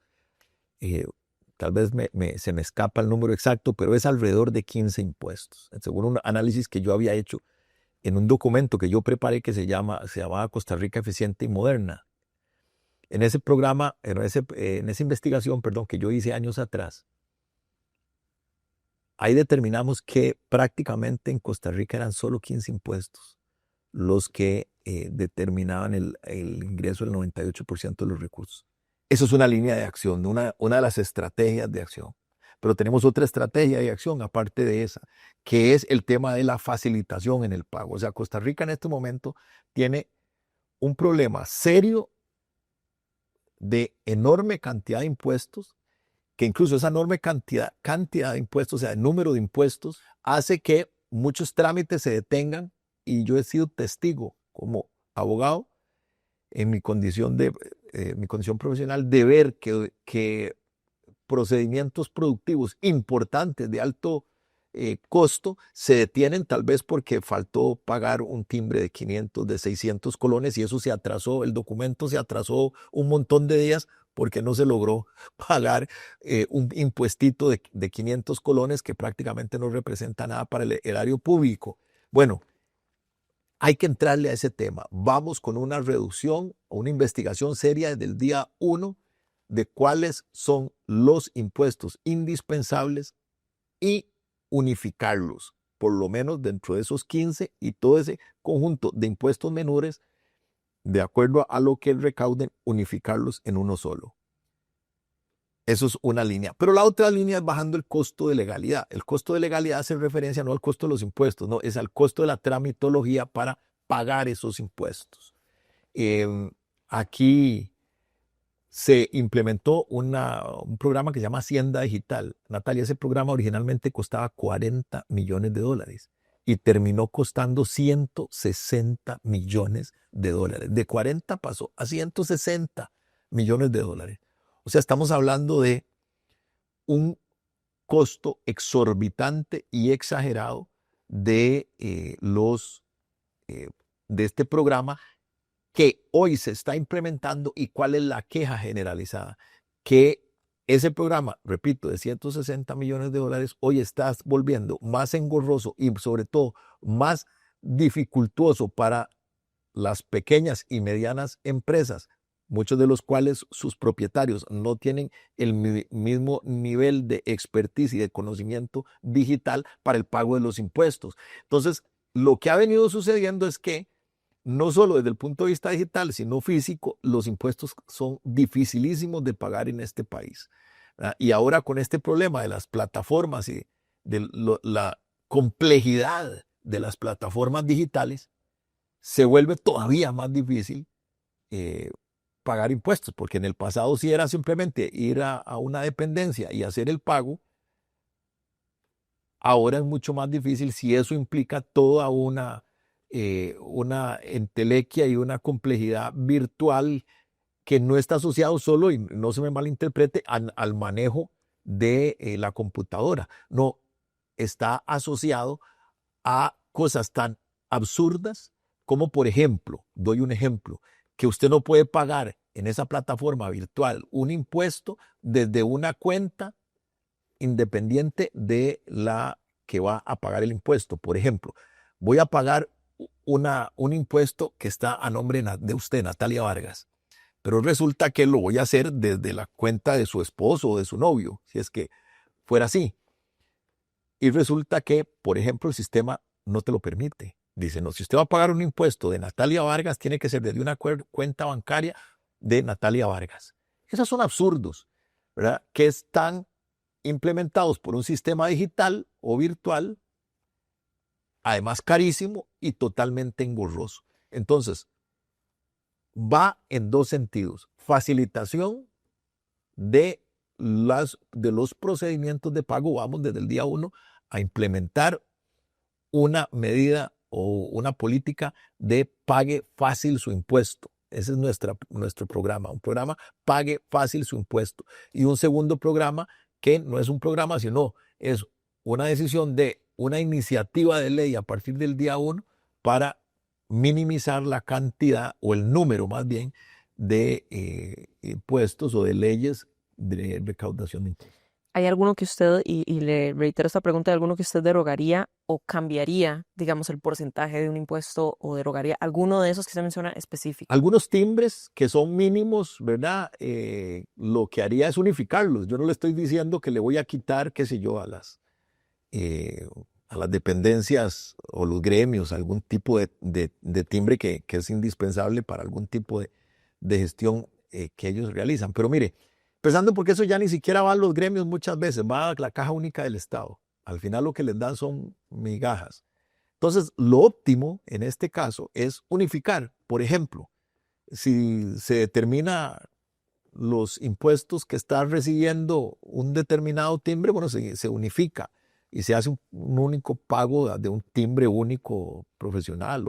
Tal vez se me escapa el número exacto, pero es alrededor de 15 impuestos. Según un análisis que yo había hecho en un documento que yo preparé que se llamaba Costa Rica Eficiente y Moderna. En ese programa, en esa investigación, perdón, que yo hice años atrás, ahí determinamos que prácticamente en Costa Rica eran solo 15 impuestos los que determinaban el ingreso del 98% de los recursos. Eso es una línea de acción, una de las estrategias de acción. Pero tenemos otra estrategia de acción aparte de esa, que es el tema de la facilitación en el pago. O sea, Costa Rica en este momento tiene un problema serio de enorme cantidad de impuestos, que incluso esa enorme cantidad de impuestos, o sea, el número de impuestos, hace que muchos trámites se detengan, y yo he sido testigo como abogado en mi condición profesional de ver que procedimientos productivos importantes de alto costo se detienen, tal vez porque faltó pagar un timbre de 500, de 600 colones, y eso se atrasó, el documento se atrasó un montón de días porque no se logró pagar un impuestito de 500 colones que prácticamente no representa nada para el erario público. Bueno, hay que entrarle a ese tema. Vamos con una reducción o una investigación seria desde el día 1 de cuáles son los impuestos indispensables y unificarlos, por lo menos dentro de esos 15 y todo ese conjunto de impuestos menores, de acuerdo a lo que recauden, unificarlos en uno solo. Eso es una línea. Pero la otra línea es bajando el costo de legalidad. El costo de legalidad hace referencia no al costo de los impuestos, no, es al costo de la tramitología para pagar esos impuestos. Aquí se implementó un programa que se llama Hacienda Digital. Natalia, ese programa originalmente costaba $40 millones y terminó costando $160 millones. De 40 pasó a $160 millones. O sea, estamos hablando de un costo exorbitante y exagerado de este programa que hoy se está implementando. ¿Y cuál es la queja generalizada? Que ese programa, repito, de $160 millones hoy está volviendo más engorroso y sobre todo más dificultoso para las pequeñas y medianas empresas, muchos de los cuales sus propietarios no tienen el mismo nivel de expertise y de conocimiento digital para el pago de los impuestos. Entonces, lo que ha venido sucediendo es que no solo desde el punto de vista digital, sino físico, los impuestos son dificilísimos de pagar en este país. Y ahora con este problema de las plataformas y de la complejidad de las plataformas digitales, se vuelve todavía más difícil pagar impuestos, porque en el pasado sí era simplemente ir a una dependencia y hacer el pago. Ahora es mucho más difícil si eso implica toda una entelequia y una complejidad virtual que no está asociado solo, y no se me malinterprete, al manejo de la computadora. No, está asociado a cosas tan absurdas como, por ejemplo, doy un ejemplo, que usted no puede pagar en esa plataforma virtual un impuesto desde una cuenta independiente de la que va a pagar el impuesto. Por ejemplo, voy a pagar un impuesto que está a nombre de usted, Natalia Vargas, pero resulta que lo voy a hacer desde la cuenta de su esposo o de su novio, si es que fuera así. Y resulta que, por ejemplo, el sistema no te lo permite. Dice, no, si usted va a pagar un impuesto de Natalia Vargas, tiene que ser desde una cuenta bancaria de Natalia Vargas. Esos son absurdos, ¿verdad? Que están implementados por un sistema digital o virtual, además carísimo y totalmente engorroso. Entonces, va en dos sentidos: facilitación de los procedimientos de pago. Vamos desde el día 1 a implementar una medida o una política de pague fácil su impuesto. Ese es nuestro programa, un programa pague fácil su impuesto. Y un segundo programa que no es un programa, sino es una decisión de una iniciativa de ley a partir del día 1 para minimizar la cantidad o el número más bien de impuestos o de leyes de recaudación de impuestos. ¿Hay alguno que usted, y le reitero esta pregunta, ¿hay alguno que usted derogaría o cambiaría, digamos, el porcentaje de un impuesto o derogaría alguno de esos que se menciona específico? Algunos timbres que son mínimos, ¿verdad? Lo que haría es unificarlos. Yo no le estoy diciendo que le voy a quitar, qué sé yo, a las dependencias o los gremios algún tipo de timbre que es indispensable para algún tipo de gestión que ellos realizan. Pero mire, empezando porque eso ya ni siquiera va a los gremios muchas veces, va a la caja única del Estado. Al final lo que les dan son migajas. Entonces, lo óptimo en este caso es unificar. Por ejemplo, si se determina los impuestos que está recibiendo un determinado timbre, bueno, se unifica y se hace un único pago de un timbre único profesional.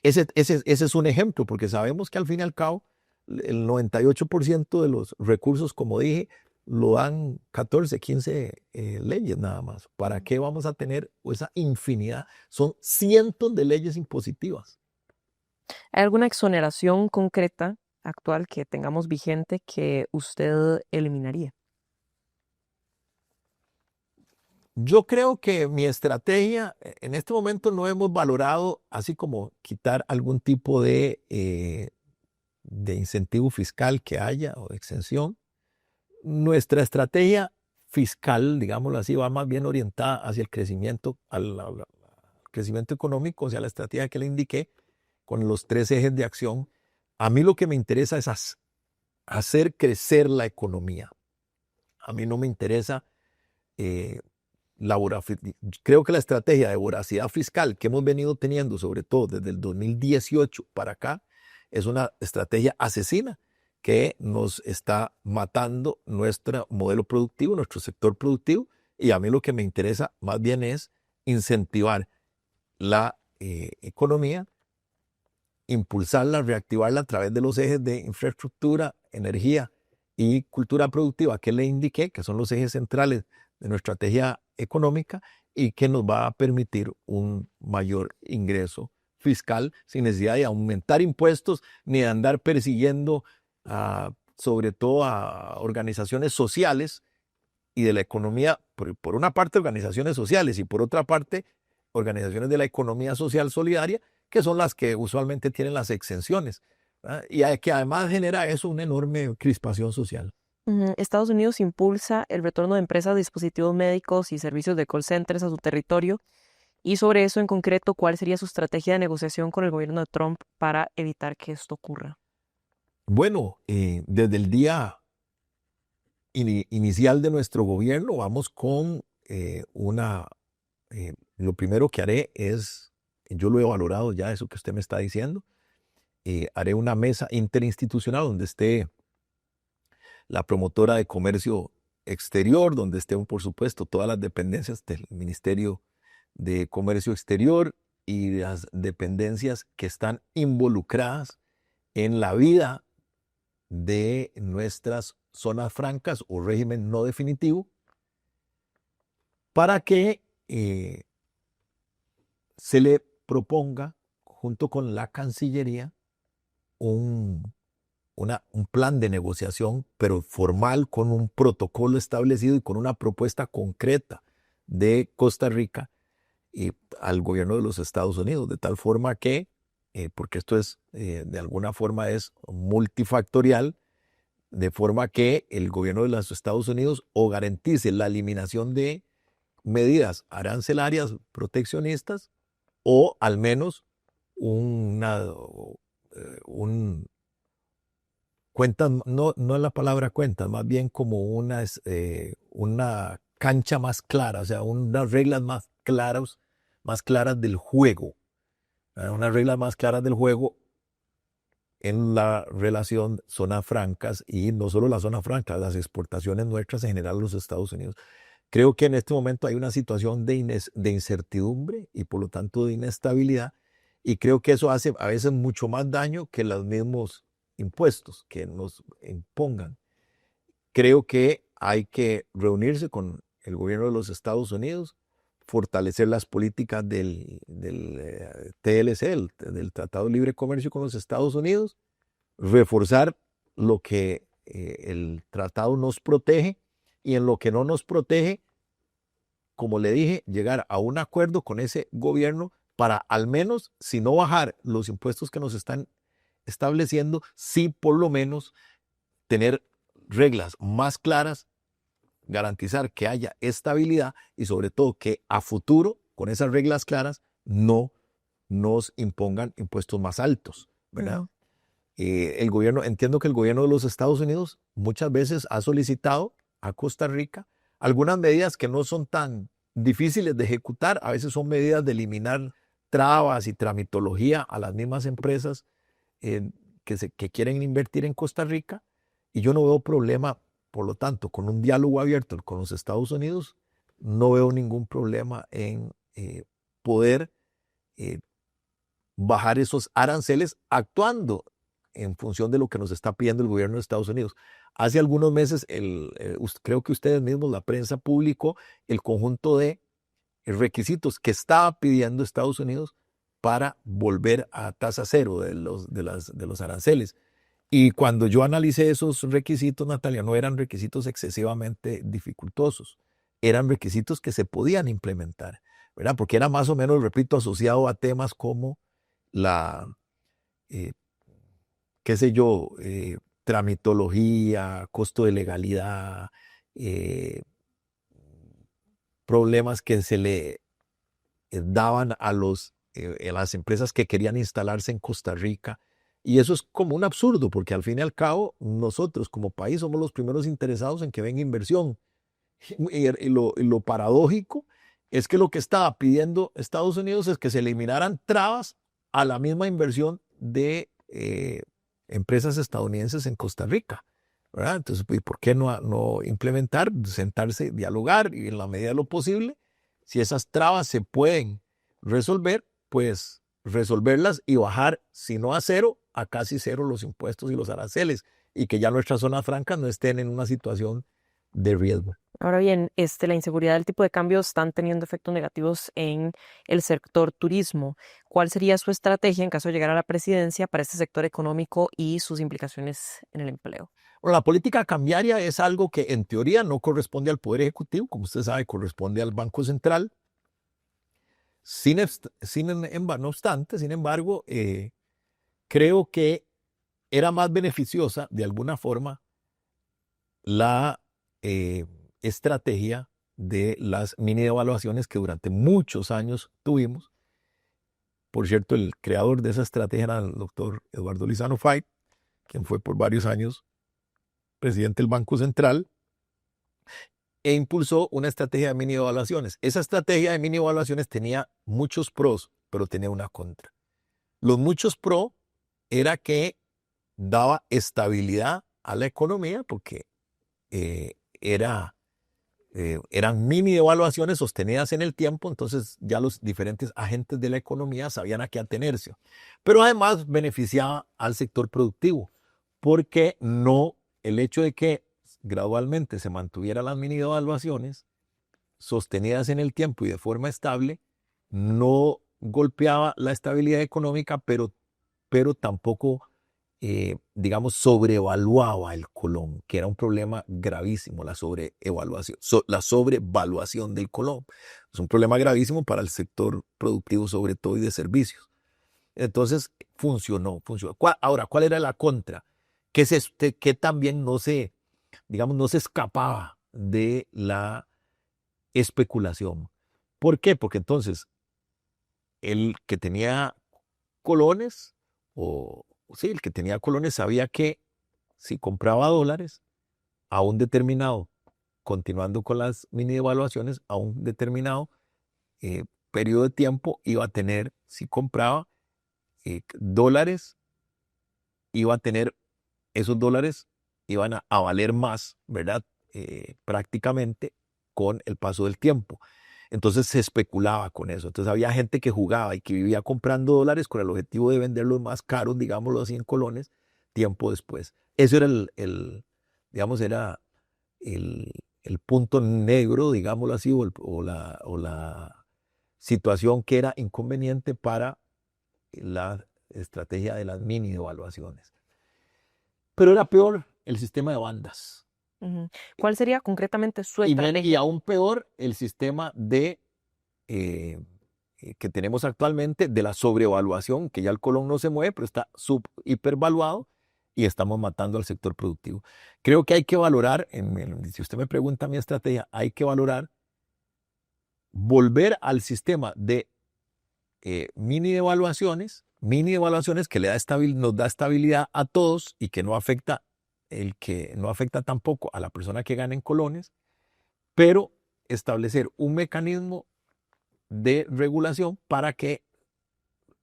Ese es un ejemplo, porque sabemos que al fin y al cabo el 98% de los recursos, como dije, lo dan 14, 15 leyes nada más. ¿Para qué vamos a tener esa infinidad? Son cientos de leyes impositivas. ¿Hay alguna exoneración concreta actual que tengamos vigente que usted eliminaría? Yo creo que mi estrategia, en este momento no hemos valorado, así como quitar algún tipo de incentivo fiscal que haya o de exención. Nuestra estrategia fiscal, digámoslo así, va más bien orientada hacia el crecimiento, al crecimiento económico, o sea, la estrategia que le indiqué con los 3 ejes de acción. A mí lo que me interesa es hacer crecer la economía. A mí no me interesa creo que la estrategia de voracidad fiscal que hemos venido teniendo, sobre todo desde el 2018 para acá, es una estrategia asesina que nos está matando nuestro modelo productivo, nuestro sector productivo, y a mí lo que me interesa más bien es incentivar la economía, impulsarla, reactivarla a través de los ejes de infraestructura, energía y cultura productiva que le indiqué, que son los ejes centrales de nuestra estrategia económica y que nos va a permitir un mayor ingreso fiscal sin necesidad de aumentar impuestos ni de andar persiguiendo sobre todo a organizaciones sociales y de la economía, por una parte organizaciones sociales y por otra parte organizaciones de la economía social solidaria, que son las que usualmente tienen las exenciones, ¿verdad? Y que además genera eso una enorme crispación social. Estados Unidos impulsa el retorno de empresas, dispositivos médicos y servicios de call centers a su territorio. Y sobre eso en concreto, ¿cuál sería su estrategia de negociación con el gobierno de Trump para evitar que esto ocurra? Bueno, desde el día inicial de nuestro gobierno vamos con lo primero que haré es, yo lo he valorado ya eso que usted me está diciendo, haré una mesa interinstitucional donde esté la promotora de comercio exterior, donde estén, por supuesto, todas las dependencias del Ministerio de Comercio Exterior y las dependencias que están involucradas en la vida de nuestras zonas francas o régimen no definitivo, para que se le proponga, junto con la Cancillería, un plan de negociación, pero formal, con un protocolo establecido y con una propuesta concreta de Costa Rica y al gobierno de los Estados Unidos, de tal forma que, porque esto es, de alguna forma es multifactorial, de forma que el gobierno de los Estados Unidos o garantice la eliminación de medidas arancelarias proteccionistas o al menos un cuentas, no es la palabra cuentas, más bien como una cancha más clara, o sea, unas reglas más claras del juego, unas reglas más claras del juego en la relación zonas francas y no solo las zonas francas, las exportaciones nuestras en general a los Estados Unidos. Creo que en este momento hay una situación de incertidumbre y por lo tanto de inestabilidad, y creo que eso hace a veces mucho más daño que los mismos impuestos que nos impongan. Creo que hay que reunirse con el gobierno de los Estados Unidos, fortalecer las políticas del TLC, del Tratado de Libre Comercio con los Estados Unidos, reforzar lo que el tratado nos protege, y en lo que no nos protege, como le dije, llegar a un acuerdo con ese gobierno para al menos, si no bajar los impuestos que nos están estableciendo, sí por lo menos tener reglas más claras, garantizar que haya estabilidad y sobre todo que a futuro, con esas reglas claras, no nos impongan impuestos más altos, ¿verdad? Ujú. Entiendo que el gobierno de los Estados Unidos muchas veces ha solicitado a Costa Rica algunas medidas que no son tan difíciles de ejecutar. A veces son medidas de eliminar trabas y tramitología a las mismas empresas que quieren invertir en Costa Rica, y yo no veo problema, por lo tanto, con un diálogo abierto con los Estados Unidos, no veo ningún problema en poder eh, bajar esos aranceles actuando en función de lo que nos está pidiendo el gobierno de Estados Unidos. Hace algunos meses, creo que ustedes mismos, la prensa, publicó el conjunto de requisitos que estaba pidiendo Estados Unidos para volver a tasa cero de los aranceles. Y cuando yo analicé esos requisitos, Natalia, no eran requisitos excesivamente dificultosos, eran requisitos que se podían implementar, ¿verdad? Porque era más o menos, repito, asociado a temas como la, eh, qué sé yo, tramitología, costo de legalidad, eh, problemas que se le daban a las empresas que querían instalarse en Costa Rica. Y eso es como un absurdo, porque al fin y al cabo nosotros como país somos los primeros interesados en que venga inversión. Y lo paradójico es que lo que estaba pidiendo Estados Unidos es que se eliminaran trabas a la misma inversión de empresas estadounidenses en Costa Rica, ¿verdad? Entonces, ¿por qué no implementar, sentarse, dialogar y en la medida de lo posible, si esas trabas se pueden resolver, pues resolverlas y bajar, si no a cero, a casi cero los impuestos y los aranceles, y que ya nuestras zonas francas no estén en una situación de riesgo? Ahora bien, la inseguridad del tipo de cambio están teniendo efectos negativos en el sector turismo. ¿Cuál sería su estrategia en caso de llegar a la presidencia para este sector económico y sus implicaciones en el empleo? Bueno, la política cambiaria es algo que en teoría no corresponde al Poder Ejecutivo, como usted sabe, corresponde al Banco Central. No obstante, sin embargo, creo que era más beneficiosa de alguna forma la estrategia de las mini devaluaciones que durante muchos años tuvimos. Por cierto, el creador de esa estrategia era el doctor Eduardo Lizano Fay, quien fue por varios años presidente del Banco Central, e impulsó una estrategia de mini devaluaciones. Esa estrategia de mini devaluaciones tenía muchos pros, pero tenía una contra. Los muchos pros era que daba estabilidad a la economía, porque eh, era eran mini devaluaciones sostenidas en el tiempo, entonces ya los diferentes agentes de la economía sabían a qué atenerse. Pero además beneficiaba al sector productivo, porque no, el hecho de que gradualmente se mantuvieran las mini devaluaciones sostenidas en el tiempo y de forma estable, no golpeaba la estabilidad económica, pero tampoco digamos, sobrevaluaba el colón, que era un problema gravísimo, la sobrevaluación del colón. Es un problema gravísimo para el sector productivo, sobre todo, y de servicios. Entonces, funcionó. Ahora, ¿cuál era la contra? Que también digamos, no se escapaba de la especulación. ¿Por qué? Porque entonces, el que tenía colones, sí, el que tenía colones sabía que si compraba dólares a un determinado, continuando con las mini devaluaciones, a un determinado periodo de tiempo, iba a tener, si compraba dólares, iba a tener, esos dólares iban a valer más, ¿verdad? Prácticamente con el paso del tiempo. Entonces se especulaba con eso. Entonces había gente que jugaba y que vivía comprando dólares con el objetivo de venderlos más caros, digámoslo así, en colones, tiempo después. Eso era digamos, era el punto negro, digámoslo así, o la situación que era inconveniente para la estrategia de las mini devaluaciones. Pero era peor el sistema de bandas. ¿Cuál sería concretamente su Y estrategia? aún peor el sistema de que tenemos actualmente de la sobrevaluación, que ya el colón no se mueve, pero está hipervaluado y estamos matando al sector productivo. Creo que hay que valorar, si usted me pregunta mi estrategia, hay que valorar volver al sistema de mini devaluaciones que nos da estabilidad a todos y que no afecta tampoco a la persona que gana en colones, pero establecer un mecanismo de regulación para que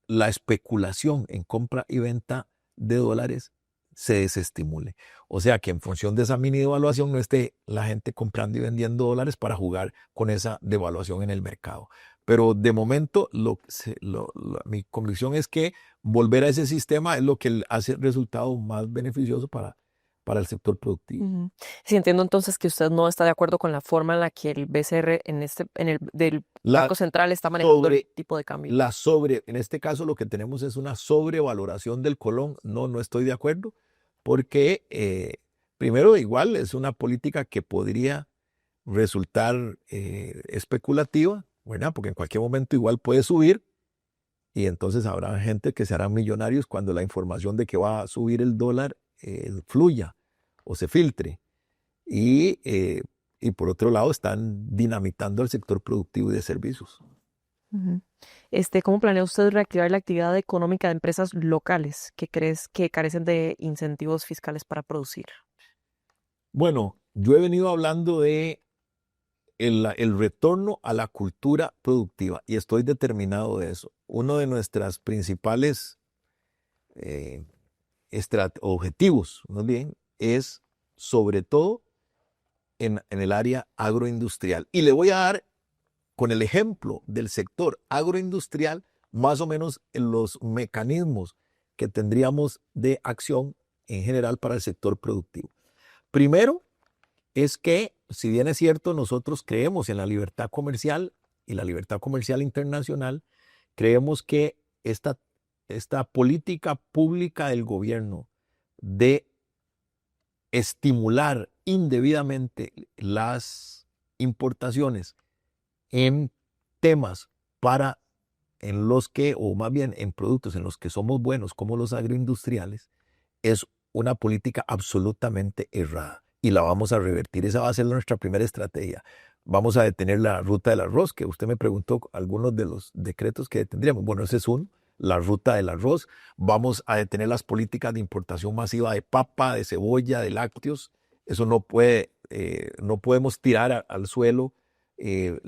la especulación en compra y venta de dólares se desestimule. O sea, que en función de esa mini devaluación no esté la gente comprando y vendiendo dólares para jugar con esa devaluación en el mercado. Pero de momento mi convicción es que volver a ese sistema es lo que hace el resultado más beneficioso para el sector productivo. Sí, entiendo entonces que usted no está de acuerdo con la forma en la que el BCR del Banco Central está manejando el tipo de cambio. En este caso lo que tenemos es una sobrevaloración del colón. No estoy de acuerdo porque primero igual es una política que podría resultar especulativa, ¿verdad? Porque en cualquier momento igual puede subir y entonces habrá gente que se harán millonarios cuando la información de que va a subir el dólar fluya o se filtre. Y por otro lado están dinamitando el sector productivo y de servicios. ¿Cómo planea usted reactivar la actividad económica de empresas locales que crees que carecen de incentivos fiscales para producir? Bueno, yo he venido hablando de el retorno a la cultura productiva y estoy determinado de eso. Uno de nuestros principales objetivos, más bien, es sobre todo en el área agroindustrial. Y le voy a dar con el ejemplo del sector agroindustrial más o menos en los mecanismos que tendríamos de acción en general para el sector productivo. Primero es que, si bien es cierto, nosotros creemos en la libertad comercial y la libertad comercial internacional, creemos que esta política pública del gobierno de estimular indebidamente las importaciones en temas en los que, o más bien en productos en los que somos buenos, como los agroindustriales, es una política absolutamente errada y la vamos a revertir. Esa va a ser nuestra primera estrategia. Vamos a detener la ruta del arroz, que usted me preguntó algunos de los decretos que detendríamos. Bueno, ese es uno, la ruta del arroz. Vamos a detener las políticas de importación masiva de papa, de cebolla, de lácteos. Eso no podemos tirar al suelo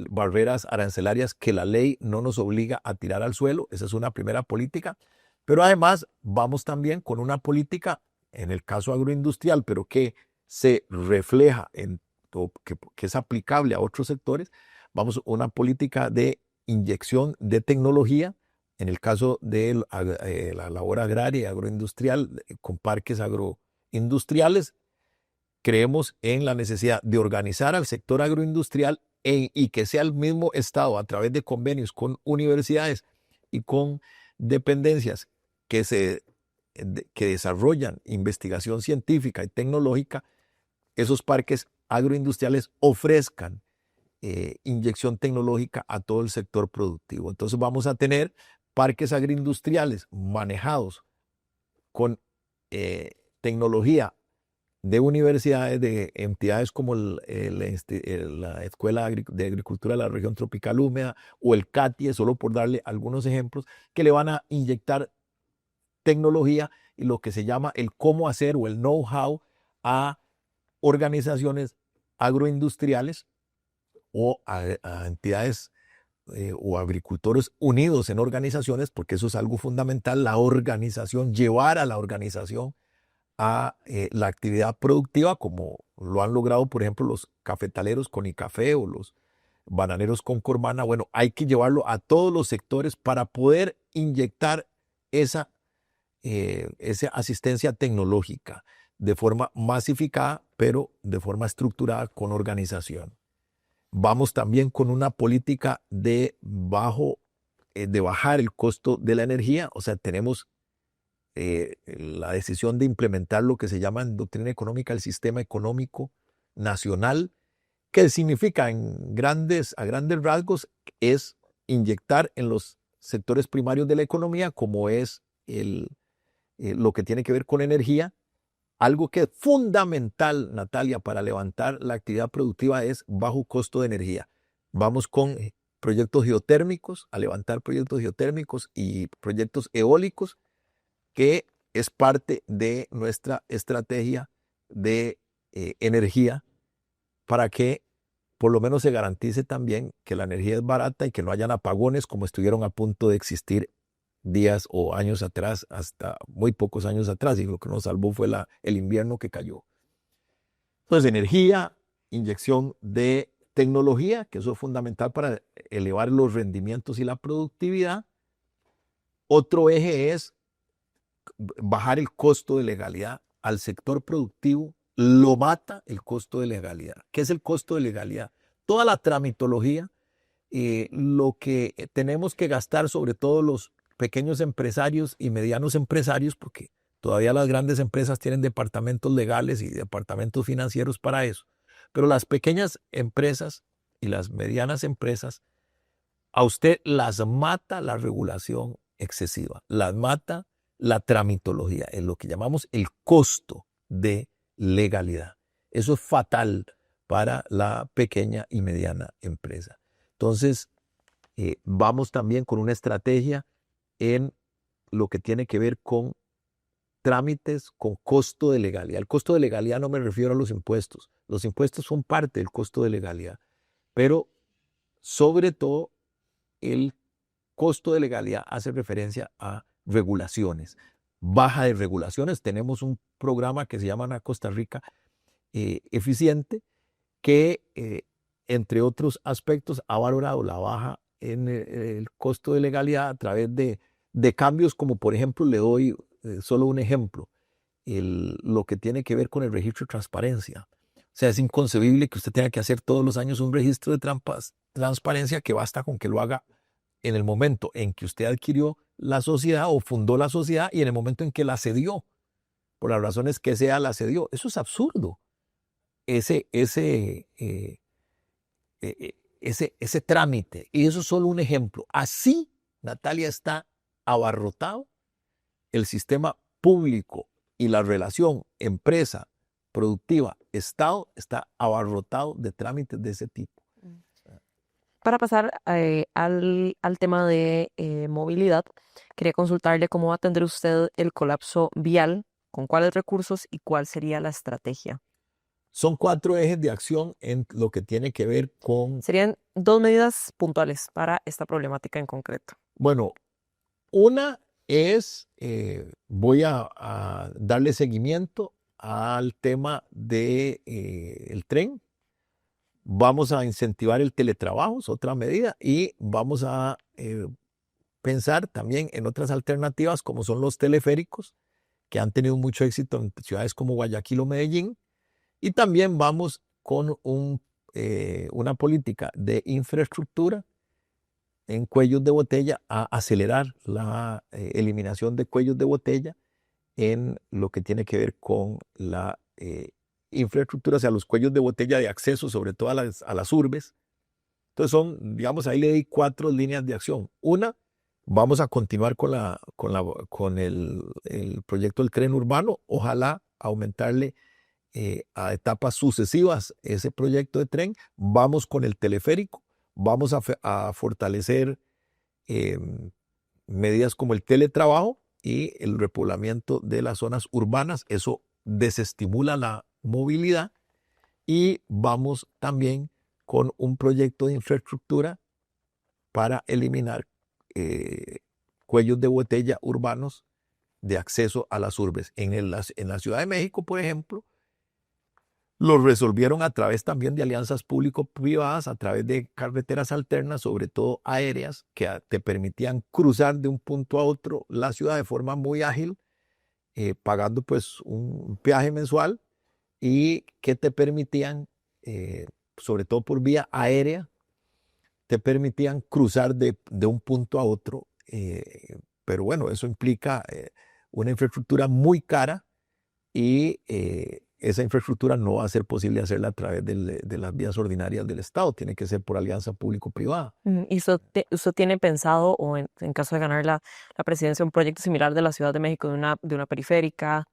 barreras arancelarias que la ley no nos obliga a tirar al suelo. Esa es una primera política. Pero además vamos también con una política, en el caso agroindustrial, pero que se refleja que es aplicable a otros sectores. Vamos a una política de inyección de tecnología, en el caso de la labor agraria y agroindustrial, con parques agroindustriales. Creemos en la necesidad de organizar al sector agroindustrial y que sea el mismo Estado, a través de convenios con universidades y con dependencias que desarrollan investigación científica y tecnológica, esos parques agroindustriales ofrezcan inyección tecnológica a todo el sector productivo. Entonces vamos a tener parques agroindustriales manejados con tecnología de universidades, de entidades como la Escuela de Agricultura de la Región Tropical Húmeda o el CATIE, solo por darle algunos ejemplos, que le van a inyectar tecnología y lo que se llama el cómo hacer o el know-how a organizaciones agroindustriales o a entidades o agricultores unidos en organizaciones, porque eso es algo fundamental, la organización, llevar a la organización a la actividad productiva, como lo han logrado, por ejemplo, los cafetaleros con Icafé o los bananeros con Cormana. Bueno, hay que llevarlo a todos los sectores para poder inyectar esa asistencia tecnológica de forma masificada, pero de forma estructurada con organización. Vamos también con una política de bajar el costo de la energía. O sea, tenemos la decisión de implementar lo que se llama en doctrina económica el sistema económico nacional, que significa a grandes rasgos es inyectar en los sectores primarios de la economía, como es lo que tiene que ver con energía. Algo que es fundamental, Natalia, para levantar la actividad productiva es bajo costo de energía. Vamos con proyectos geotérmicos, a levantar proyectos geotérmicos y proyectos eólicos, que es parte de nuestra estrategia de energía, para que por lo menos se garantice también que la energía es barata y que no hayan apagones como estuvieron a punto de existir días o años atrás, hasta muy pocos años atrás, y lo que nos salvó fue el invierno que cayó. Entonces, energía, inyección de tecnología, que eso es fundamental para elevar los rendimientos y la productividad. Otro eje es bajar el costo de legalidad. Al sector productivo lo mata el costo de legalidad. ¿Qué es el costo de legalidad? Toda la tramitología, lo que tenemos que gastar, sobre todo los pequeños empresarios y medianos empresarios, porque todavía las grandes empresas tienen departamentos legales y departamentos financieros para eso. Pero las pequeñas empresas y las medianas empresas, a usted las mata la regulación excesiva, las mata la tramitología, es lo que llamamos el costo de legalidad. Eso es fatal para la pequeña y mediana empresa. Entonces, vamos también con una estrategia en lo que tiene que ver con trámites con costo de legalidad. El costo de legalidad no me refiero a los impuestos. Los impuestos son parte del costo de legalidad, pero sobre todo el costo de legalidad hace referencia a regulaciones. Baja de regulaciones. Tenemos un programa que se llama Una Costa Rica Eficiente, que entre otros aspectos ha valorado la baja en el costo de legalidad a través de cambios como, por ejemplo, le doy solo un ejemplo, lo que tiene que ver con el registro de transparencia. O sea, es inconcebible que usted tenga que hacer todos los años un registro de transparencia, que basta con que lo haga en el momento en que usted adquirió la sociedad o fundó la sociedad y en el momento en que la cedió, por las razones que sea la cedió. Eso es absurdo. Ese trámite. Y eso es solo un ejemplo. Así, Natalia, está abarrotado el sistema público y la relación empresa, productiva, Estado, está abarrotado de trámites de ese tipo. Para pasar al tema de movilidad, quería consultarle cómo va a atender usted el colapso vial, con cuáles recursos y cuál sería la estrategia. Son 4 ejes de acción en lo que tiene que ver con... Serían 2 medidas puntuales para esta problemática en concreto. Bueno, una es, voy a darle seguimiento al tema del el tren. Vamos a incentivar el teletrabajo, es otra medida, y vamos a pensar también en otras alternativas como son los teleféricos, que han tenido mucho éxito en ciudades como Guayaquil o Medellín. Y también vamos con una política de infraestructura en cuellos de botella, a acelerar la eliminación de cuellos de botella en lo que tiene que ver con la infraestructura, o sea, los cuellos de botella de acceso, sobre todo a las urbes. Entonces son, digamos, ahí le di 4 líneas de acción. Una, vamos a continuar con el proyecto del tren urbano, ojalá aumentarle a etapas sucesivas ese proyecto de tren. Vamos con el teleférico, vamos a fortalecer medidas como el teletrabajo y el repoblamiento de las zonas urbanas. Eso desestimula la movilidad. Y vamos también con un proyecto de infraestructura para eliminar cuellos de botella urbanos de acceso a las urbes. En la Ciudad de México, por ejemplo, lo resolvieron a través también de alianzas público-privadas, a través de carreteras alternas, sobre todo aéreas, que te permitían cruzar de un punto a otro la ciudad de forma muy ágil, pagando pues un peaje mensual, y que te permitían, sobre todo por vía aérea, te permitían cruzar de un punto a otro. Pero bueno, eso implica una infraestructura muy cara, y esa infraestructura no va a ser posible hacerla a través de las vías ordinarias del Estado, tiene que ser por alianza público-privada. ¿Y usted tiene pensado, o en caso de ganar la presidencia, un proyecto similar de la Ciudad de México, de una periférica?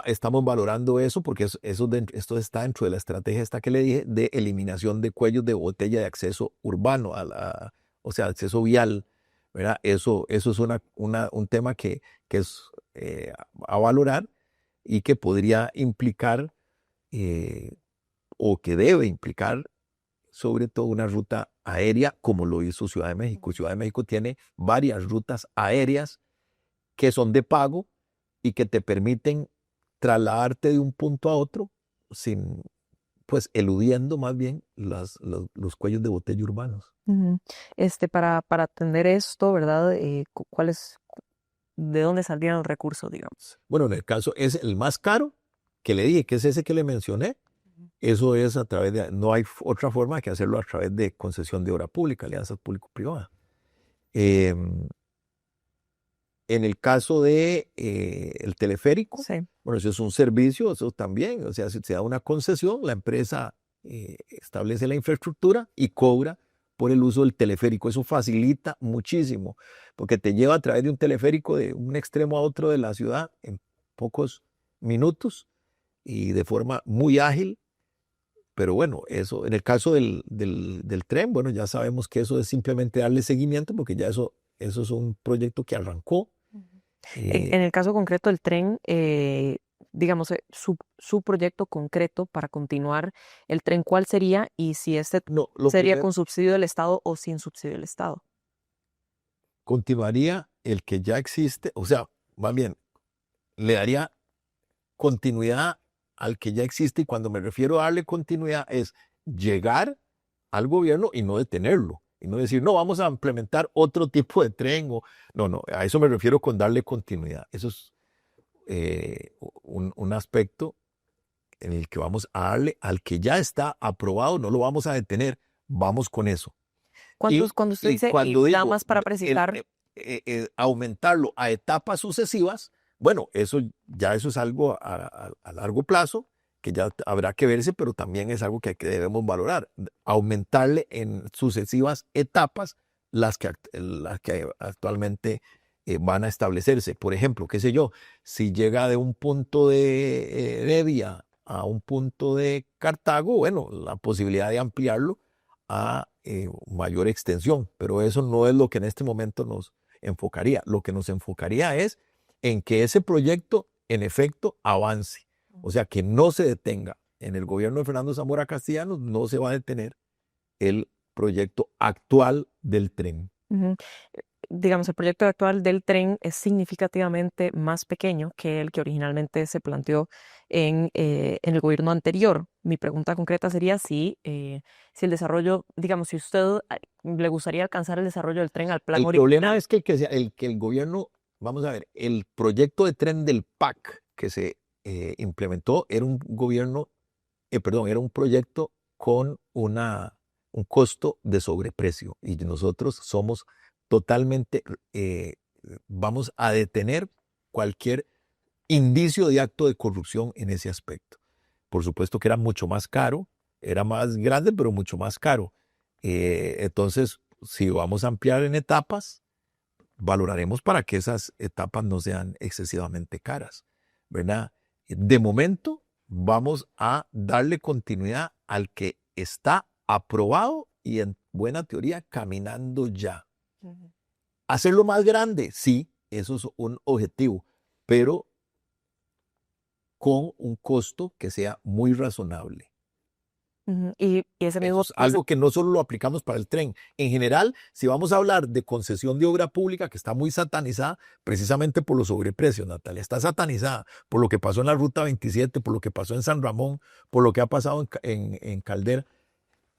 Estamos valorando eso, porque esto está dentro de la estrategia esta que le dije, de eliminación de cuellos de botella de acceso urbano, o sea, acceso vial, ¿verdad? Eso es un tema que es a valorar, y que podría implicar, o que debe implicar, sobre todo una ruta aérea, como lo hizo Ciudad de México. Ciudad de México tiene varias rutas aéreas que son de pago y que te permiten trasladarte de un punto a otro sin, pues, eludiendo más bien los cuellos de botella urbanos. Ujú. Para atender esto, ¿verdad? ¿De dónde saldrían los recursos, digamos? Bueno, en el caso es el más caro que le dije, que es ese que le mencioné. Eso es a través no hay otra forma que hacerlo a través de concesión de obra pública, alianzas público-privadas. En el caso de el teleférico, Sí. bueno, eso es un servicio, eso también, o sea, si se da una concesión, la empresa establece la infraestructura y cobra por el uso del teleférico. Eso facilita muchísimo, porque te lleva a través de un teleférico de un extremo a otro de la ciudad en pocos minutos y de forma muy ágil. Pero bueno, eso, en el caso del tren, bueno, ya sabemos que eso es simplemente darle seguimiento, porque ya eso es un proyecto que arrancó. En el caso concreto del tren, digamos, su proyecto concreto para continuar el tren, ¿cuál sería? Y si No, sería con subsidio del Estado o sin subsidio del Estado. continuaría el que ya existe, o sea, más bien, le daría continuidad al que ya existe, y cuando me refiero a darle continuidad es llegar al gobierno y no detenerlo, y no decir, no, vamos a implementar otro tipo de tren, no, a eso me refiero con darle continuidad. Eso es un aspecto en el que vamos a darle al que ya está aprobado, no lo vamos a detener, vamos con eso. Cuando usted Y dice, cuando nada digo más para precisar, aumentarlo a etapas sucesivas, bueno, eso es algo a largo plazo, que ya habrá que verse, pero también es algo que debemos valorar. Aumentarle en sucesivas etapas las que actualmente van a establecerse. Por ejemplo, qué sé yo, si llega de un punto de Heredia a un punto de Cartago, bueno, la posibilidad de ampliarlo a mayor extensión, pero eso no es lo que en este momento nos enfocaría. Lo que nos enfocaría es en que ese proyecto en efecto avance, o sea, que no se detenga. En el gobierno de Fernando Zamora Castellanos no se va a detener el proyecto actual del tren. ujú, digamos, el proyecto actual del tren es significativamente más pequeño que el que originalmente se planteó en el gobierno anterior. Mi pregunta concreta sería si el desarrollo, digamos, si usted le gustaría alcanzar el desarrollo del tren al plan El problema original. es que el gobierno, vamos a ver, el proyecto de tren del PAC que se implementó era un era un proyecto con un costo de sobreprecio, y nosotros somos totalmente, vamos a detener cualquier indicio de acto de corrupción en ese aspecto. Por supuesto que era mucho más caro, era más grande, pero mucho más caro. Entonces, si vamos a ampliar en etapas, valoraremos para que esas etapas no sean excesivamente caras, ¿verdad? De momento, vamos a darle continuidad al que está aprobado y en buena teoría caminando ya. Ujú. Hacerlo más grande, sí, eso es un objetivo, pero con un costo que sea muy razonable. Y ese Eso mismo, es algo que no solo lo aplicamos para el tren. En general, si vamos a hablar de concesión de obra pública, que está muy satanizada precisamente por los sobreprecios, Natalia, está satanizada por lo que pasó en la Ruta 27, por lo que pasó en San Ramón, por lo que ha pasado en Caldera.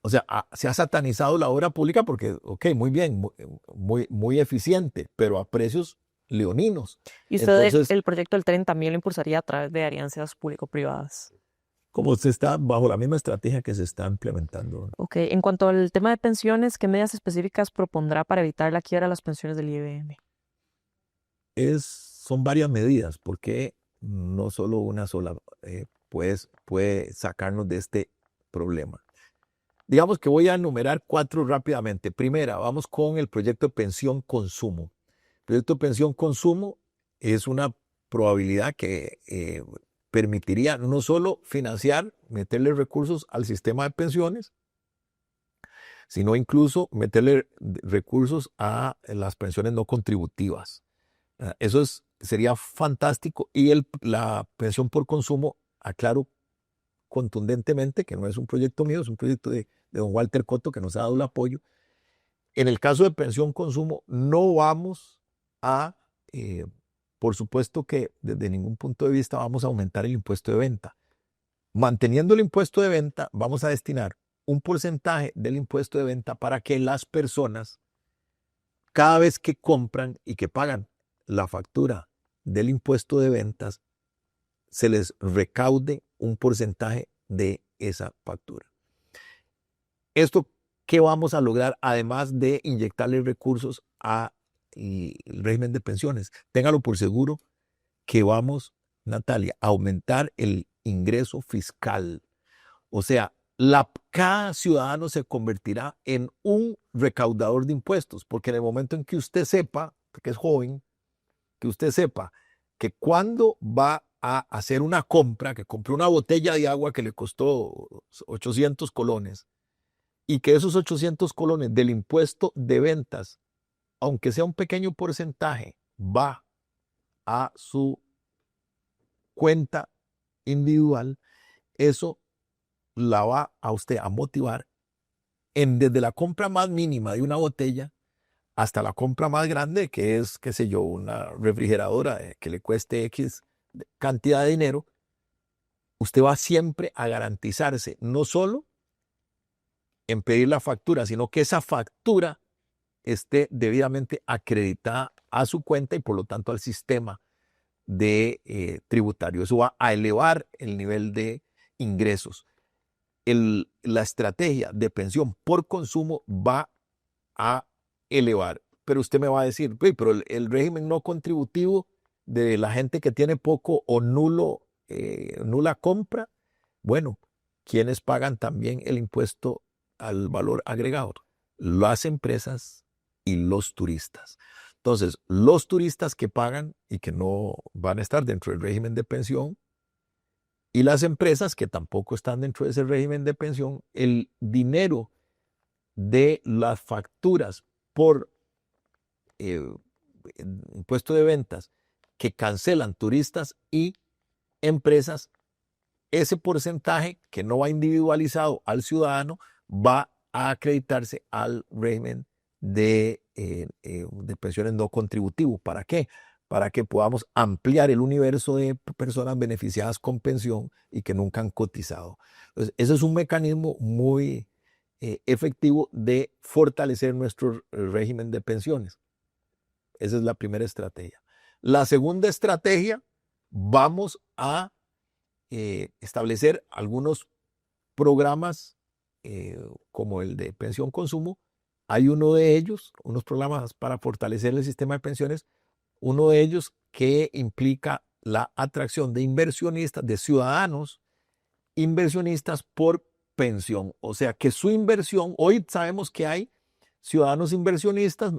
O sea, se ha satanizado la obra pública porque, ok, muy bien, muy eficiente, pero a precios leoninos. y usted Entonces, el proyecto del tren también lo impulsaría a través de alianzas público-privadas. como se está bajo la misma estrategia que se está implementando, Ok, en cuanto al tema de pensiones, ¿qué medidas específicas propondrá para evitar la quiebra de las pensiones del IBM? son varias medidas, porque no solo una sola puede sacarnos de este problema. Digamos que voy a enumerar 4 rápidamente. Primera, vamos con el proyecto de pensión consumo. El proyecto de pensión consumo es una probabilidad que permitiría no solo financiar, meterle recursos al sistema de pensiones, sino incluso meterle recursos a las pensiones no contributivas. Eso sería fantástico. Y la pensión por consumo, aclaro contundentemente que no es un proyecto mío, es un proyecto de don Walter Cotto, que nos ha dado el apoyo. En el caso de pensión consumo, no vamos a, por supuesto que desde ningún punto de vista vamos a aumentar el impuesto de venta. Manteniendo el impuesto de venta, vamos a destinar un porcentaje del impuesto de venta para que las personas, cada vez que compran y que pagan la factura del impuesto de ventas, se les recaude un porcentaje de esa factura. Esto, ¿qué vamos a lograr? Además de inyectarle recursos al régimen de pensiones. Téngalo por seguro que vamos, Natalia, a aumentar el ingreso fiscal. O sea, cada ciudadano se convertirá en un recaudador de impuestos, porque en el momento en que usted sepa, que es joven, que usted sepa que cuando va a hacer una compra, que compró una botella de agua que le costó 800 colones, y que esos 800 colones del impuesto de ventas, aunque sea un pequeño porcentaje, va a su cuenta individual, eso la va a usted a motivar desde la compra más mínima de una botella hasta la compra más grande, que es, qué sé yo, una refrigeradora que le cueste X cantidad de dinero. Usted va siempre a garantizarse no solo en pedir la factura, sino que esa factura esté debidamente acreditada a su cuenta y por lo tanto al sistema tributario. Eso va a elevar el nivel de ingresos. La estrategia de pensión por consumo va a elevar. Pero usted me va a decir, pero el régimen no contributivo de la gente que tiene poco o nula compra, bueno, ¿quiénes pagan también el impuesto al valor agregado? Las empresas y los turistas. Entonces, los turistas que pagan y que no van a estar dentro del régimen de pensión, y las empresas que tampoco están dentro de ese régimen de pensión, el dinero de las facturas por impuesto de ventas que cancelan turistas y empresas, ese porcentaje que no va individualizado al ciudadano va a acreditarse al régimen de pensiones no contributivo. ¿Para qué? Para que podamos ampliar el universo de personas beneficiadas con pensión y que nunca han cotizado. Entonces, ese es un mecanismo muy efectivo de fortalecer nuestro régimen de pensiones. Esa es la primera estrategia. La segunda estrategia, vamos a establecer algunos programas como el de pensión consumo. Hay uno de ellos, unos programas para fortalecer el sistema de pensiones, uno de ellos que implica la atracción de inversionistas, de ciudadanos inversionistas por pensión. O sea, que su inversión, hoy sabemos que hay ciudadanos inversionistas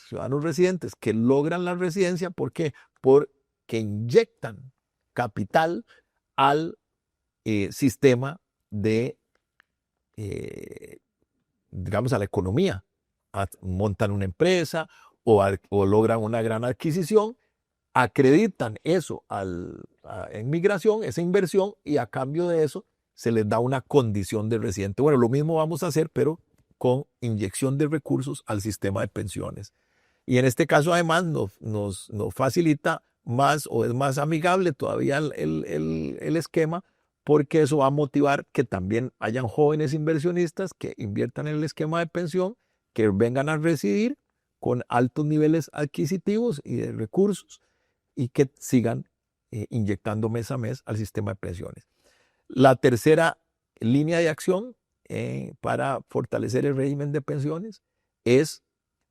ciudadanos residentes que logran la residencia. ¿Por qué? Porque inyectan capital al sistema digamos, a la economía. Montan una empresa o logran una gran adquisición, acreditan eso en migración, esa inversión, y a cambio de eso se les da una condición de residente. Bueno, lo mismo vamos a hacer, pero con inyección de recursos al sistema de pensiones. Y en este caso, además, nos facilita más o es más amigable todavía el esquema, porque eso va a motivar que también hayan jóvenes inversionistas que inviertan en el esquema de pensión, que vengan a residir con altos niveles adquisitivos y de recursos y que sigan inyectando mes a mes al sistema de pensiones. La tercera línea de acción para fortalecer el régimen de pensiones es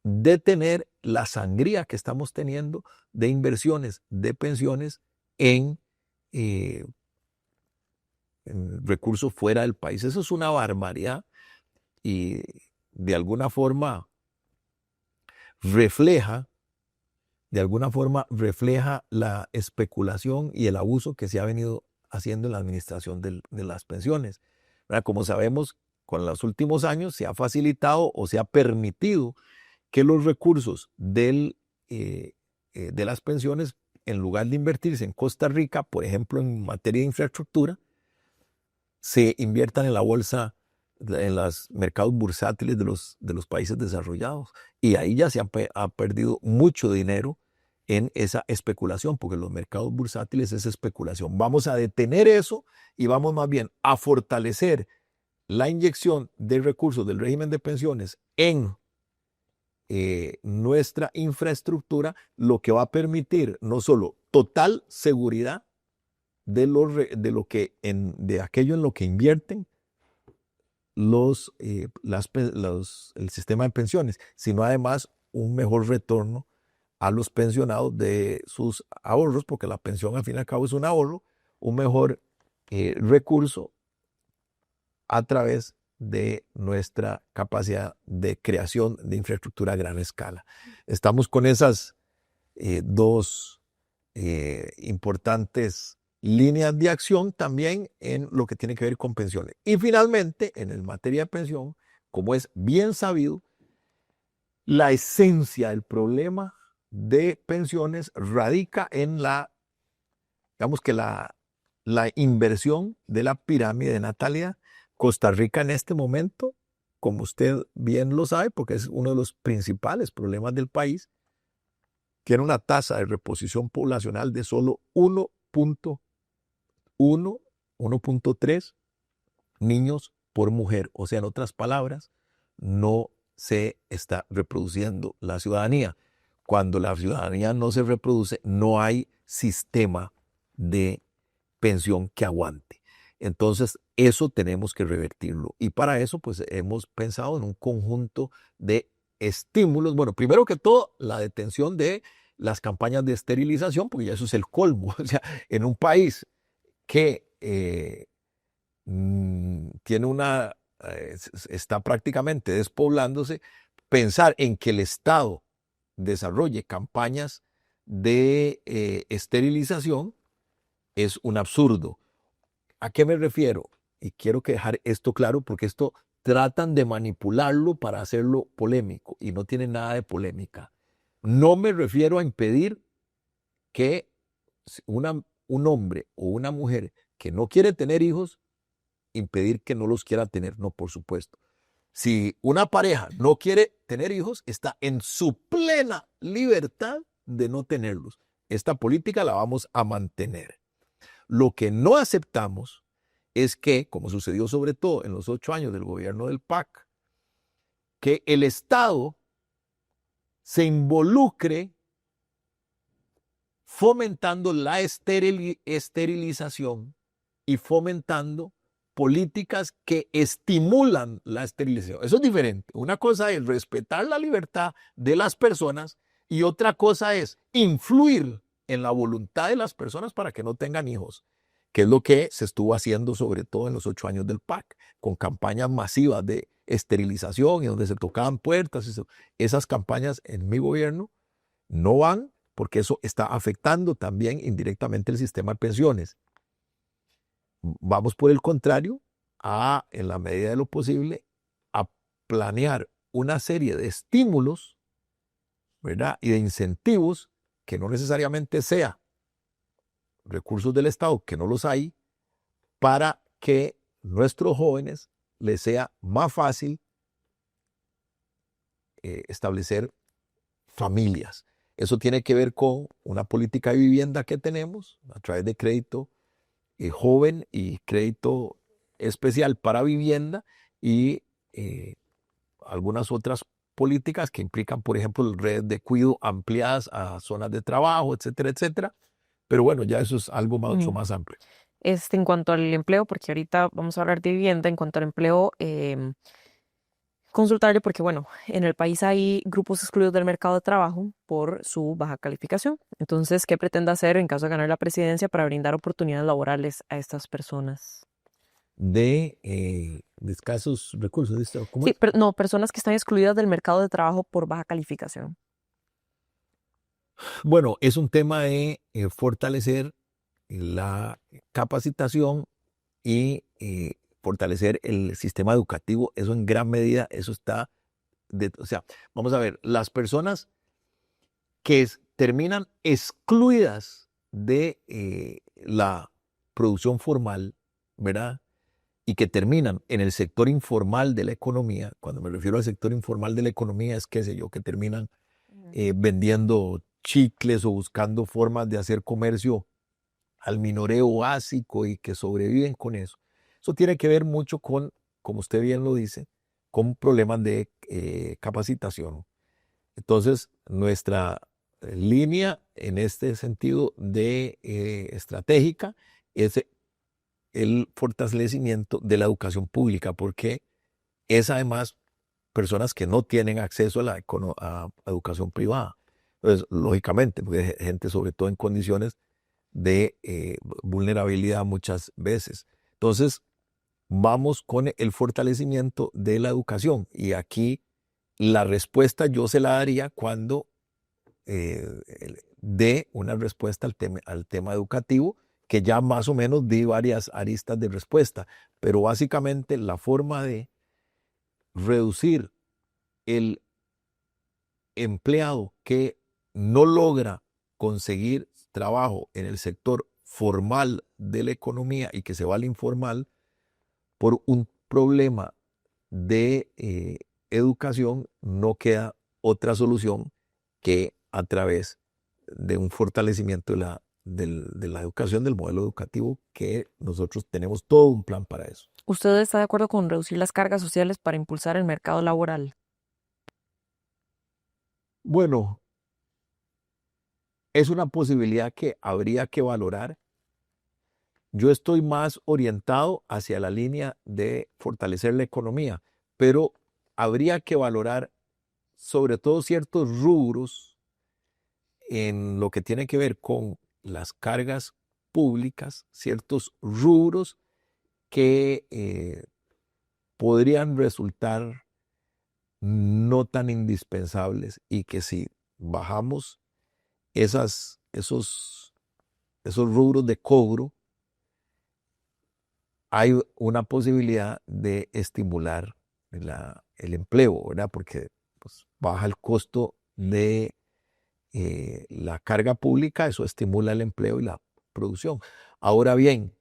detener la sangría que estamos teniendo de inversiones de pensiones en recursos fuera del país. Eso es una barbaridad y de alguna forma refleja la especulación y el abuso que se ha venido haciendo en la administración de las pensiones. Como sabemos, con los últimos años se ha facilitado o se ha permitido que los recursos de las pensiones, en lugar de invertirse en Costa Rica, por ejemplo, en materia de infraestructura, se inviertan en la bolsa, en los mercados bursátiles de los países desarrollados. Y ahí ya se ha perdido mucho dinero en esa especulación, porque los mercados bursátiles es especulación. Vamos a detener eso y vamos más bien a fortalecer la inyección de recursos del régimen de pensiones en nuestra infraestructura, lo que va a permitir no solo total seguridad de aquello en lo que invierten el sistema de pensiones, sino además un mejor retorno a los pensionados de sus ahorros, porque la pensión al fin y al cabo es un ahorro, un mejor recurso a través de nuestra capacidad de creación de infraestructura a gran escala. Estamos con esas dos importantes líneas de acción también en lo que tiene que ver con pensiones. Y finalmente, en materia de pensión, como es bien sabido, la esencia del problema de pensiones radica en digamos que la inversión de la pirámide de natalidad. Costa Rica en este momento, como usted bien lo sabe, porque es uno de los principales problemas del país, tiene una tasa de reposición poblacional de solo 1.3 niños por mujer. O sea, en otras palabras, no se está reproduciendo la ciudadanía. Cuando la ciudadanía no se reproduce, no hay sistema de pensión que aguante. Entonces, eso tenemos que revertirlo. Y para eso, pues, hemos pensado en un conjunto de estímulos. Bueno, primero que todo, la detención de las campañas de esterilización, porque ya eso es el colmo. O sea, en un país que está prácticamente despoblándose, pensar en que el Estado desarrolle campañas de esterilización es un absurdo. ¿A qué me refiero? Y quiero dejar esto claro porque esto tratan de manipularlo para hacerlo polémico y no tiene nada de polémica. No me refiero a impedir que un hombre o una mujer que no quiere tener hijos, impedir que no los quiera tener. No, por supuesto. Si una pareja no quiere tener hijos, está en su plena libertad de no tenerlos. Esta política la vamos a mantener. Lo que no aceptamos es que, como sucedió sobre todo en los 8 años del gobierno del PAC, que el Estado se involucre fomentando la esterilización y fomentando políticas que estimulan la esterilización. Eso es diferente. Una cosa es respetar la libertad de las personas y otra cosa es influir en la voluntad de las personas para que no tengan hijos, que es lo que se estuvo haciendo sobre todo en los 8 años del PAC, con campañas masivas de esterilización y donde se tocaban puertas. Esas campañas en mi gobierno no van porque eso está afectando también indirectamente el sistema de pensiones. Vamos por el contrario en la medida de lo posible, a planear una serie de estímulos, ¿verdad? Y de incentivos que no necesariamente sea recursos del Estado, que no los hay, para que nuestros jóvenes les sea más fácil establecer familias. Eso tiene que ver con una política de vivienda que tenemos a través de crédito joven y crédito especial para vivienda y algunas otras políticas que implican, por ejemplo, redes de cuidado ampliadas a zonas de trabajo, etcétera, etcétera. Pero bueno, ya eso es algo mucho más amplio. En cuanto al empleo, porque ahorita vamos a hablar de vivienda, en cuanto al empleo, consultarle porque, bueno, en el país hay grupos excluidos del mercado de trabajo por su baja calificación. Entonces, ¿qué pretende hacer en caso de ganar la presidencia para brindar oportunidades laborales a estas personas? De escasos recursos, ¿listo? ¿Cómo Sí, es? pero no, personas que están excluidas del mercado de trabajo por baja calificación. Bueno, es un tema de fortalecer la capacitación y fortalecer el sistema educativo. Eso en gran medida, eso está, o sea, vamos a ver, las personas que terminan excluidas de la producción formal, ¿verdad? Y que terminan en el sector informal de la economía. Cuando me refiero al sector informal de la economía es, qué sé yo, que terminan vendiendo chicles o buscando formas de hacer comercio al minoreo básico y que sobreviven con eso. Eso tiene que ver mucho con, como usted bien lo dice, con problemas de capacitación. Entonces, nuestra línea en este sentido de estratégica es el fortalecimiento de la educación pública, porque es además personas que no tienen acceso a la educación privada. Entonces, lógicamente, porque hay gente sobre todo en condiciones de vulnerabilidad muchas veces. Entonces, vamos con el fortalecimiento de la educación y aquí la respuesta yo se la daría cuando dé una respuesta al tema educativo, que ya más o menos di varias aristas de respuesta, pero básicamente la forma de reducir el empleado que no logra conseguir trabajo en el sector formal de la economía y que se va al informal por un problema de educación, no queda otra solución que a través de un fortalecimiento de la educación, del modelo educativo, que nosotros tenemos todo un plan para eso. ¿Usted está de acuerdo con reducir las cargas sociales para impulsar el mercado laboral? Bueno, es una posibilidad que habría que valorar. Yo estoy más orientado hacia la línea de fortalecer la economía, pero habría que valorar sobre todo ciertos rubros en lo que tiene que ver con las cargas públicas, ciertos rubros que podrían resultar no tan indispensables y que si bajamos esos rubros de cobro, hay una posibilidad de estimular el empleo, ¿verdad? Porque pues, baja el costo de la carga pública, eso estimula el empleo y la producción. Ahora bien,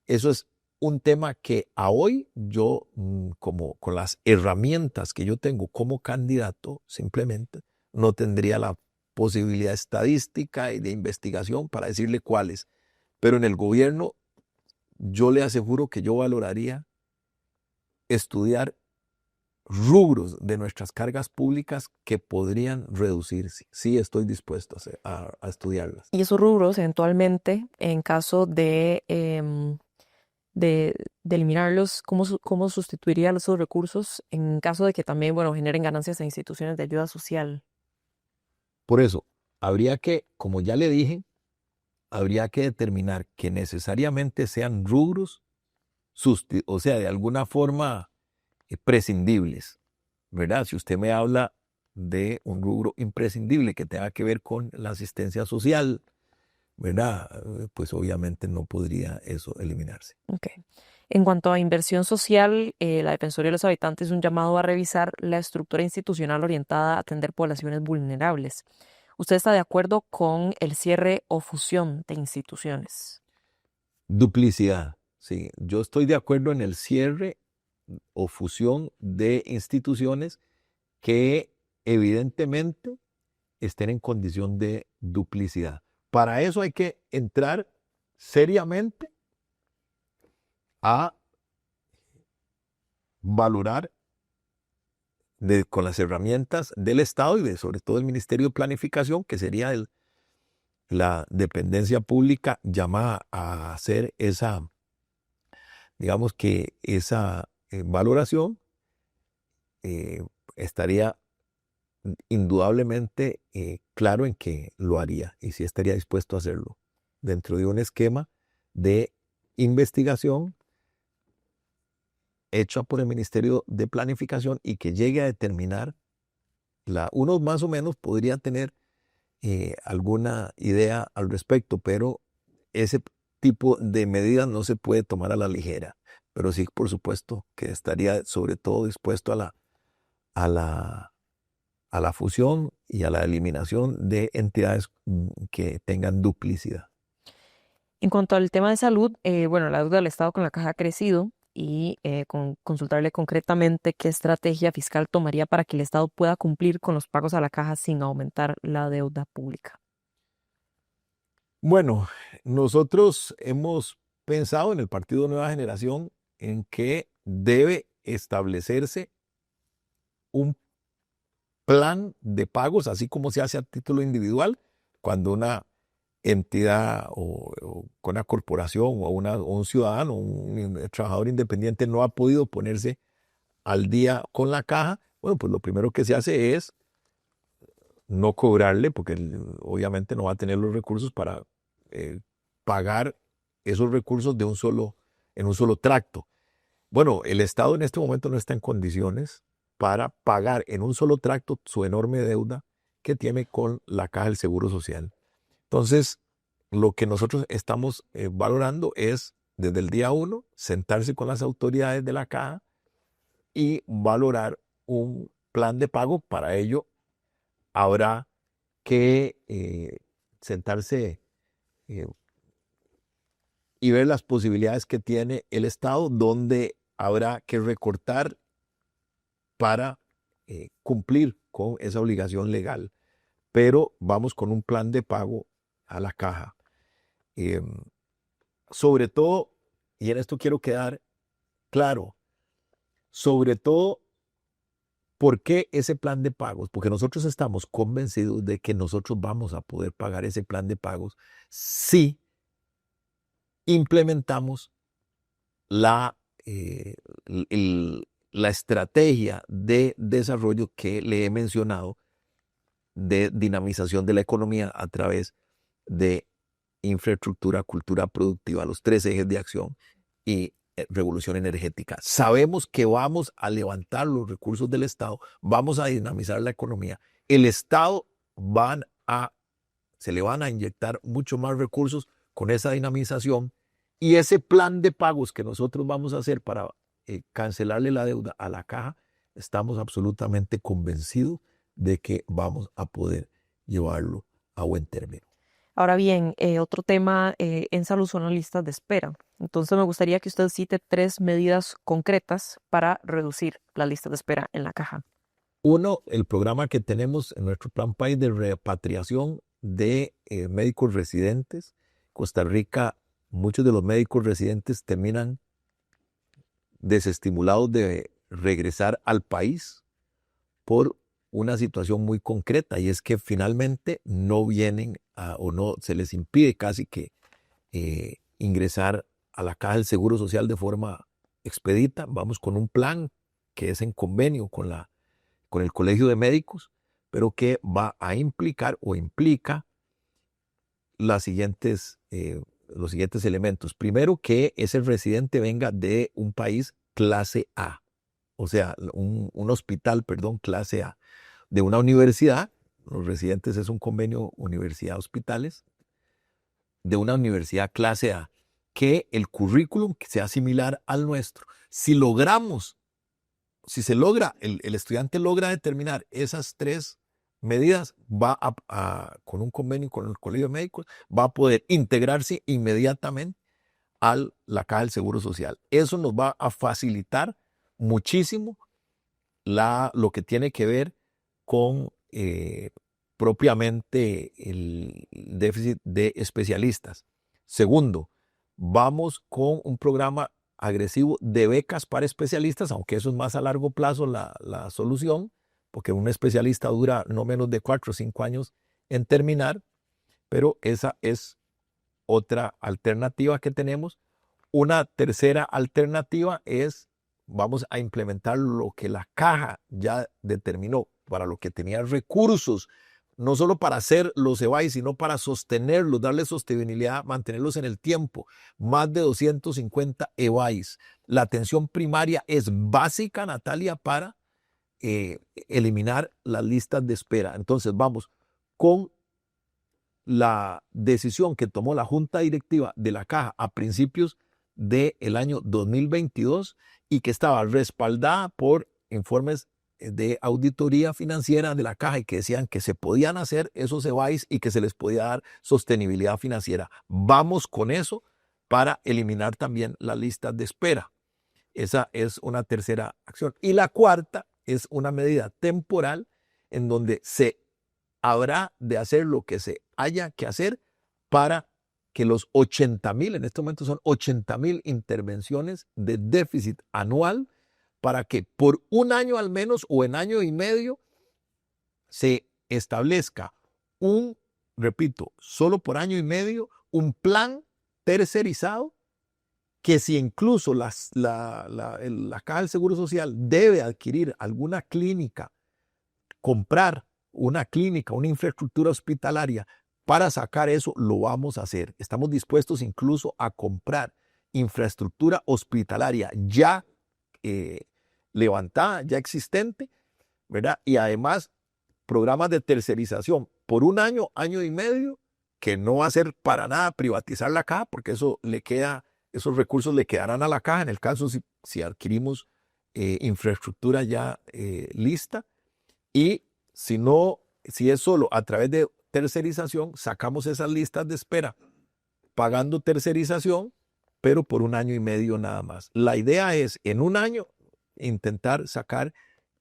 eso es un tema que a hoy yo, como con las herramientas que yo tengo como candidato, simplemente no tendría la posibilidad estadística y de investigación para decirle cuáles. Pero en el gobierno yo le aseguro que yo valoraría estudiar rubros de nuestras cargas públicas que podrían reducirse. Sí, estoy dispuesto a estudiarlas. Y esos rubros, eventualmente, en caso de eliminarlos, ¿cómo sustituiría esos recursos en caso de que también, bueno, generen ganancias a instituciones de ayuda social? Por eso, habría que, como ya le dije, habría que determinar que necesariamente sean rubros, o sea, de alguna forma prescindibles, ¿verdad? Si usted me habla de un rubro imprescindible que tenga que ver con la asistencia social, ¿verdad? Pues obviamente no podría eso eliminarse. Ok. En cuanto a inversión social, la Defensoría de los Habitantes es un llamado a revisar la estructura institucional orientada a atender poblaciones vulnerables. ¿Usted está de acuerdo con el cierre o fusión de instituciones? Duplicidad. Sí, yo estoy de acuerdo en el cierre o fusión de instituciones que evidentemente estén en condición de duplicidad. Para eso hay que entrar seriamente a valorar con las herramientas del Estado y sobre todo el Ministerio de Planificación, que sería la dependencia pública llamada a hacer esa, digamos que esa valoración, estaría indudablemente claro en que lo haría y sí estaría dispuesto a hacerlo dentro de un esquema de investigación hecha por el Ministerio de Planificación y que llegue a determinar, unos más o menos podrían tener alguna idea al respecto, pero ese tipo de medidas no se puede tomar a la ligera, pero sí, por supuesto, que estaría sobre todo dispuesto a la fusión y a la eliminación de entidades que tengan duplicidad. En cuanto al tema de salud, bueno, la deuda del Estado con la caja ha crecido y consultarle concretamente qué estrategia fiscal tomaría para que el Estado pueda cumplir con los pagos a la caja sin aumentar la deuda pública. Bueno, nosotros hemos pensado en el Partido Nueva Generación en que debe establecerse un plan de pagos, así como se hace a título individual, cuando una entidad o con una corporación o un ciudadano, un trabajador independiente no ha podido ponerse al día con la caja. Bueno, pues lo primero que se hace es no cobrarle, porque obviamente no va a tener los recursos para pagar esos recursos en un solo tracto. Bueno, el Estado en este momento no está en condiciones para pagar en un solo tracto su enorme deuda que tiene con la Caja del Seguro Social. Entonces, lo que nosotros estamos valorando es, desde el día 1, sentarse con las autoridades de la Caja y valorar un plan de pago. Para ello, habrá que sentarse eh, y ver las posibilidades que tiene el Estado, donde habrá que recortar para cumplir con esa obligación legal. Pero vamos con un plan de pago a la caja. Sobre todo, y en esto quiero quedar claro, sobre todo, ¿por qué ese plan de pagos? Porque nosotros estamos convencidos de que nosotros vamos a poder pagar ese plan de pagos si implementamos la, eh, la estrategia de desarrollo que le he mencionado, de dinamización de la economía a través de infraestructura, cultura productiva, los 3 ejes de acción y revolución energética. Sabemos que vamos a levantar los recursos del Estado, vamos a dinamizar la economía. El Estado se le van a inyectar mucho más recursos con esa dinamización, y ese plan de pagos que nosotros vamos a hacer para cancelarle la deuda a la caja, estamos absolutamente convencidos de que vamos a poder llevarlo a buen término. Ahora bien, otro tema en salud son las listas de espera. Entonces me gustaría que usted cite 3 medidas concretas para reducir las listas de espera en la caja. Uno, el programa que tenemos en nuestro plan país de repatriación de médicos residentes. Costa Rica, muchos de los médicos residentes terminan desestimulados de regresar al país por una situación muy concreta, y es que finalmente no vienen o no se les impide casi que ingresar a la Caja del Seguro Social de forma expedita. Vamos con un plan que es en convenio con el Colegio de Médicos, pero que va a implicar o implica los siguientes elementos. Primero, que ese residente venga de un país clase A, o sea, un hospital, perdón, clase A, de una universidad. Los residentes es un convenio universidad-hospitales, de una universidad clase A, que el currículum sea similar al nuestro. Si se logra, el estudiante logra determinar esas 3 medidas, con un convenio con el Colegio de Médicos, va a poder integrarse inmediatamente a la Caja del Seguro Social. Eso nos va a facilitar muchísimo lo que tiene que ver con propiamente el déficit de especialistas. Segundo, vamos con un programa agresivo de becas para especialistas, aunque eso es más a largo plazo la solución, porque un especialista dura no menos de 4 o 5 años en terminar, pero esa es otra alternativa que tenemos. Una tercera alternativa es, vamos a implementar lo que la caja ya determinó, para lo que tenía recursos, no solo para hacer los EVAIS, sino para sostenerlos, darle sostenibilidad, mantenerlos en el tiempo. Más de 250 EVAIS. La atención primaria es básica, Natalia, para eliminar las listas de espera. Entonces vamos con la decisión que tomó la Junta Directiva de la Caja a principios del año 2022 y que estaba respaldada por informes de auditoría financiera de la Caja y que decían que se podían hacer esos EVAIS y que se les podía dar sostenibilidad financiera. Vamos con eso para eliminar también las listas de espera. Esa es una tercera acción. Y la cuarta es una medida temporal en donde se habrá de hacer lo que se haya que hacer para que los 80,000, en este momento son 80,000 intervenciones de déficit anual, para que por un año al menos o en año y medio se establezca repito, solo por año y medio, un plan tercerizado que si incluso la Caja del Seguro Social debe adquirir alguna clínica, comprar una clínica, una infraestructura hospitalaria para sacar eso, lo vamos a hacer. Estamos dispuestos incluso a comprar infraestructura hospitalaria ya levantada, ya existente, ¿verdad? Y además programas de tercerización por un año, año y medio, que no va a ser para nada privatizar la caja, porque eso esos recursos le quedarán a la caja en el caso si adquirimos infraestructura ya lista. Y si es solo a través de tercerización, sacamos esas listas de espera pagando tercerización, pero por un año y medio nada más. La idea es en un año intentar sacar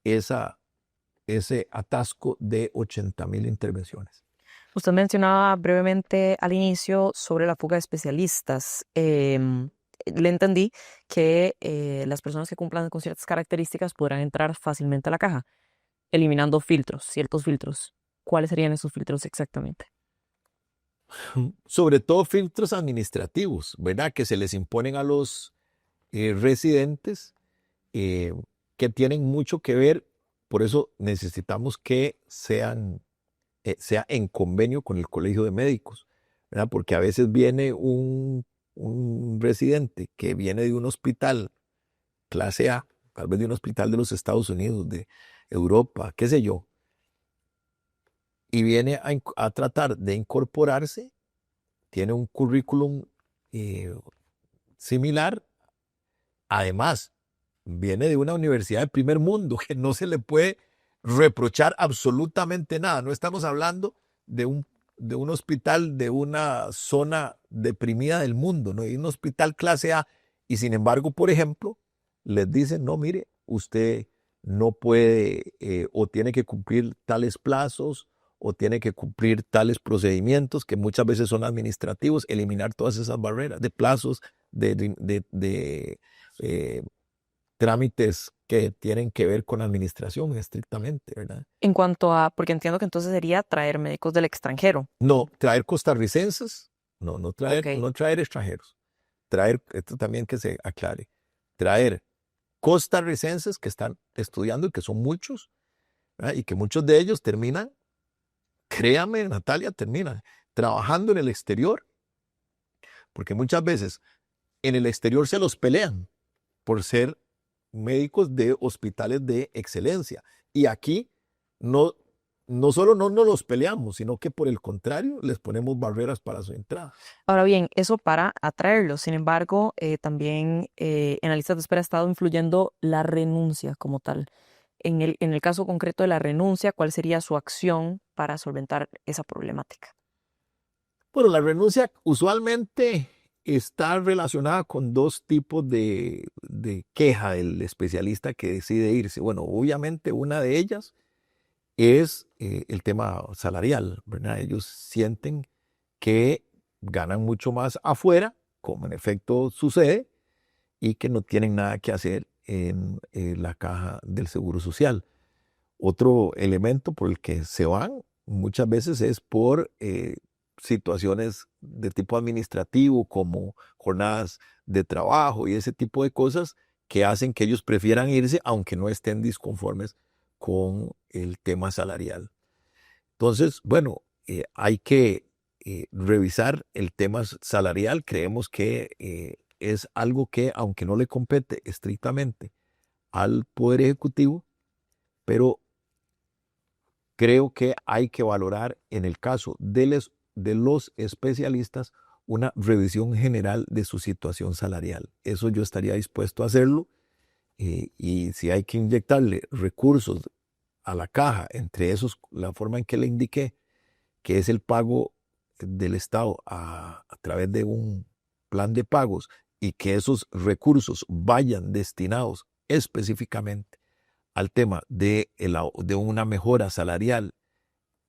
ese atasco de 80,000 intervenciones. Usted mencionaba brevemente al inicio sobre la fuga de especialistas. Le entendí que las personas que cumplan con ciertas características podrán entrar fácilmente a la caja, eliminando filtros, ciertos filtros. ¿Cuáles serían esos filtros exactamente? Sobre todo filtros administrativos, ¿verdad? Que se les imponen a los residentes, que tienen mucho que ver. Por eso necesitamos que sea en convenio con el Colegio de Médicos, ¿verdad? Porque a veces viene un residente que viene de un hospital clase A, tal vez de un hospital de los Estados Unidos, de Europa, qué sé yo, y viene a tratar de incorporarse, tiene un currículum similar, además viene de una universidad de primer mundo, que no se le puede reprochar absolutamente nada. No estamos hablando de un hospital de una zona deprimida del mundo, no hay un hospital clase A, y sin embargo, por ejemplo, les dicen, no, mire, usted no puede o tiene que cumplir tales plazos o tiene que cumplir tales procedimientos que muchas veces son administrativos, eliminar todas esas barreras de plazos, de trámites que tienen que ver con administración estrictamente, ¿verdad? En cuanto a, porque entiendo que entonces sería traer médicos del extranjero. No, traer costarricenses, no traer extranjeros. Traer, esto también que se aclare, traer costarricenses que están estudiando y que son muchos, ¿verdad? Y que muchos de ellos terminan, créame, Natalia, terminan trabajando en el exterior, porque muchas veces en el exterior se los pelean por ser médicos de hospitales de excelencia. Y aquí no solo no nos los peleamos, sino que por el contrario les ponemos barreras para su entrada. Ahora bien, eso para atraerlos. Sin embargo, también en la lista de espera ha estado influyendo la renuncia como tal. En el caso concreto de la renuncia, ¿cuál sería su acción para solventar esa problemática? Bueno, la renuncia usualmente está relacionada con dos tipos de queja del especialista que decide irse. Bueno, obviamente una de ellas es el tema salarial, ¿verdad? Ellos sienten que ganan mucho más afuera, como en efecto sucede, y que no tienen nada que hacer en la caja del Seguro Social. Otro elemento por el que se van muchas veces es por situaciones de tipo administrativo, como jornadas de trabajo y ese tipo de cosas que hacen que ellos prefieran irse aunque no estén disconformes con el tema salarial. Entonces, bueno, hay que revisar el tema salarial. Creemos que es algo que, aunque no le compete estrictamente al Poder Ejecutivo, pero creo que hay que valorar en el caso de los especialistas una revisión general de su situación salarial. Eso yo estaría dispuesto a hacerlo y si hay que inyectarle recursos a la caja, entre esos la forma en que le indiqué, que es el pago del Estado a través de un plan de pagos y que esos recursos vayan destinados específicamente al tema de una mejora salarial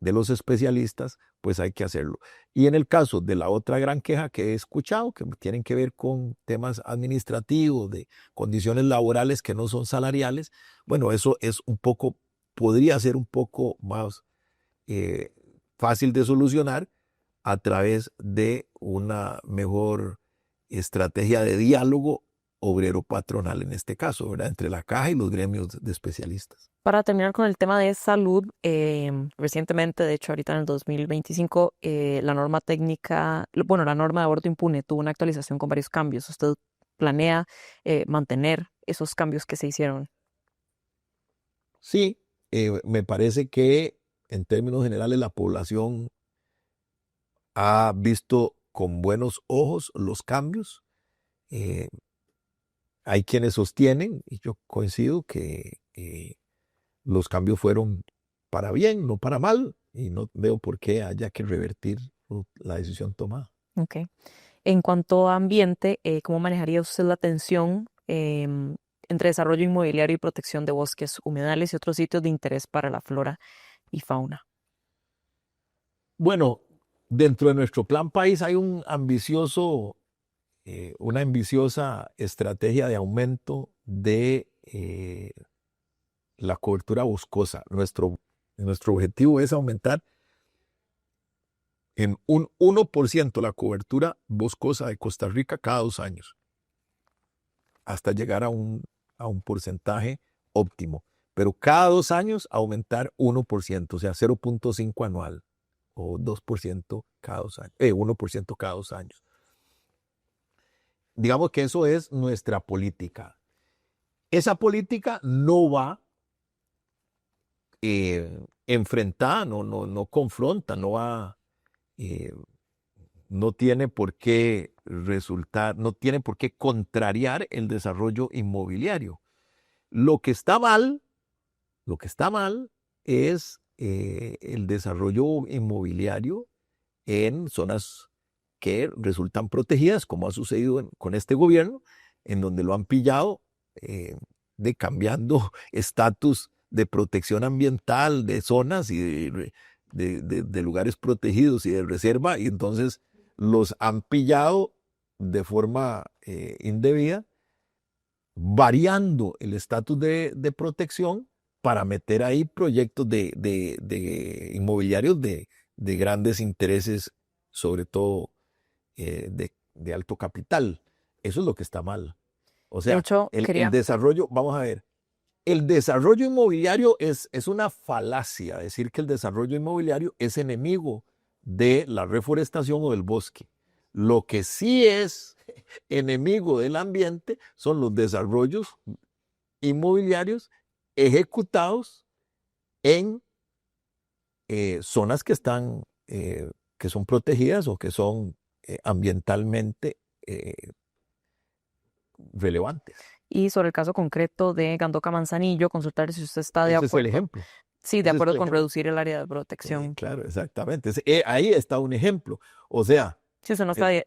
de los especialistas, pues hay que hacerlo. Y en el caso de la otra gran queja que he escuchado, que tienen que ver con temas administrativos, de condiciones laborales que no son salariales, bueno, eso es podría ser un poco más eh, fácil de solucionar a través de una mejor estrategia de diálogo obrero-patronal en este caso, ¿verdad? Entre la caja y los gremios de especialistas. Para terminar con el tema de salud, recientemente, de hecho ahorita en el 2025, la norma técnica, bueno, la norma de aborto impune tuvo una actualización con varios cambios. ¿Usted planea mantener esos cambios que se hicieron? Sí, me parece que en términos generales la población ha visto con buenos ojos los cambios. Eh, Hay quienes sostienen, y yo coincido, que los cambios fueron para bien, no para mal, y no veo por qué haya que revertir la decisión tomada. Ok. En cuanto a ambiente, ¿cómo manejaría usted la tensión entre desarrollo inmobiliario y protección de bosques, humedales y otros sitios de interés para la flora y fauna? Bueno, dentro de nuestro plan país hay una ambiciosa estrategia de aumento de la cobertura boscosa. Nuestro objetivo es aumentar en un 1% la cobertura boscosa de Costa Rica cada 2 años, hasta llegar a un porcentaje óptimo. Pero cada 2 años aumentar 1%, o sea, 0.5 anual o 2% cada 2 años, 1% cada 2 años. Digamos que eso es nuestra política. Esa política no va enfrentada, no confronta, no tiene por qué resultar, no tiene por qué contrariar el desarrollo inmobiliario. Lo que está mal es el desarrollo inmobiliario en zonas que resultan protegidas, como ha sucedido con este gobierno, en donde lo han pillado de cambiando estatus de protección ambiental de zonas y de lugares protegidos y de reserva, y entonces los han pillado de forma indebida, variando el estatus de protección para meter ahí proyectos de inmobiliarios de grandes intereses, sobre todo de alto capital. Eso es lo que está mal. O De sea, hecho, el desarrollo, vamos a ver, el desarrollo inmobiliario es una falacia decir que el desarrollo inmobiliario es enemigo de la reforestación o del bosque. Lo que sí es enemigo del ambiente son los desarrollos inmobiliarios ejecutados en zonas que son protegidas o que son ambientalmente relevantes. y sobre el caso concreto de Gandoca Manzanillo, consultar si usted está de Ese es el acuerdo. ejemplo. Sí, de Ese es acuerdo el con ejemplo. reducir el área de protección. Claro, exactamente. Ahí está un ejemplo. O sea, Sí, usted no estaría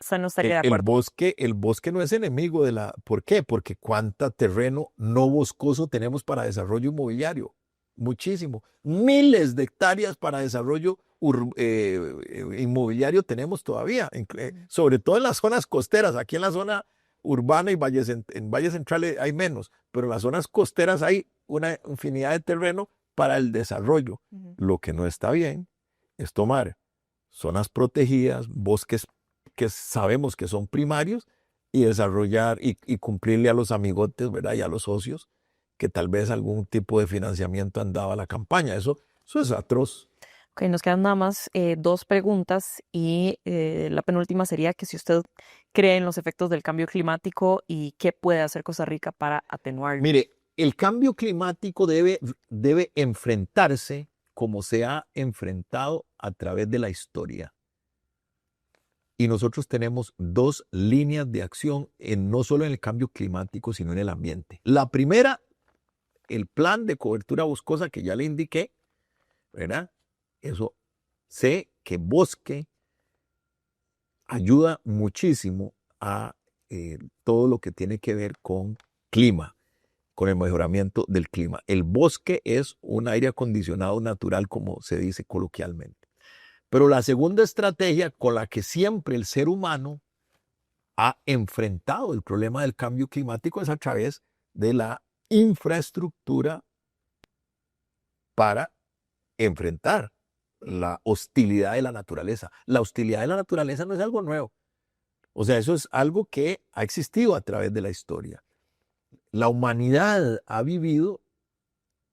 de acuerdo. El bosque no es enemigo de la... ¿Por qué? Porque cuánto terreno no boscoso tenemos para desarrollo inmobiliario. Muchísimo. Miles de hectáreas para desarrollo inmobiliario tenemos todavía, sobre todo en las zonas costeras. Aquí en la zona urbana y en valles centrales hay menos, pero en las zonas costeras hay una infinidad de terreno para el desarrollo. Lo que no está bien es tomar zonas protegidas, bosques que sabemos que son primarios y desarrollar y cumplirle a los amigotes, ¿verdad? Y a los socios que tal vez algún tipo de financiamiento han dado a la campaña. Eso es atroz. Ok, nos quedan nada más 2 preguntas y la penúltima sería que si usted cree en los efectos del cambio climático y qué puede hacer Costa Rica para atenuarlo. Mire, el cambio climático debe enfrentarse como se ha enfrentado a través de la historia. Y nosotros tenemos 2 líneas de acción no solo en el cambio climático, sino en el ambiente. La primera, el plan de cobertura boscosa que ya le indiqué, ¿verdad? Eso, sé que bosque ayuda muchísimo a todo lo que tiene que ver con clima, con el mejoramiento del clima. El bosque es un aire acondicionado natural, como se dice coloquialmente. Pero la segunda estrategia con la que siempre el ser humano ha enfrentado el problema del cambio climático es a través de la infraestructura para enfrentar la hostilidad de la naturaleza. La hostilidad de la naturaleza no es algo nuevo. O sea, eso es algo que ha existido a través de la historia. La humanidad ha vivido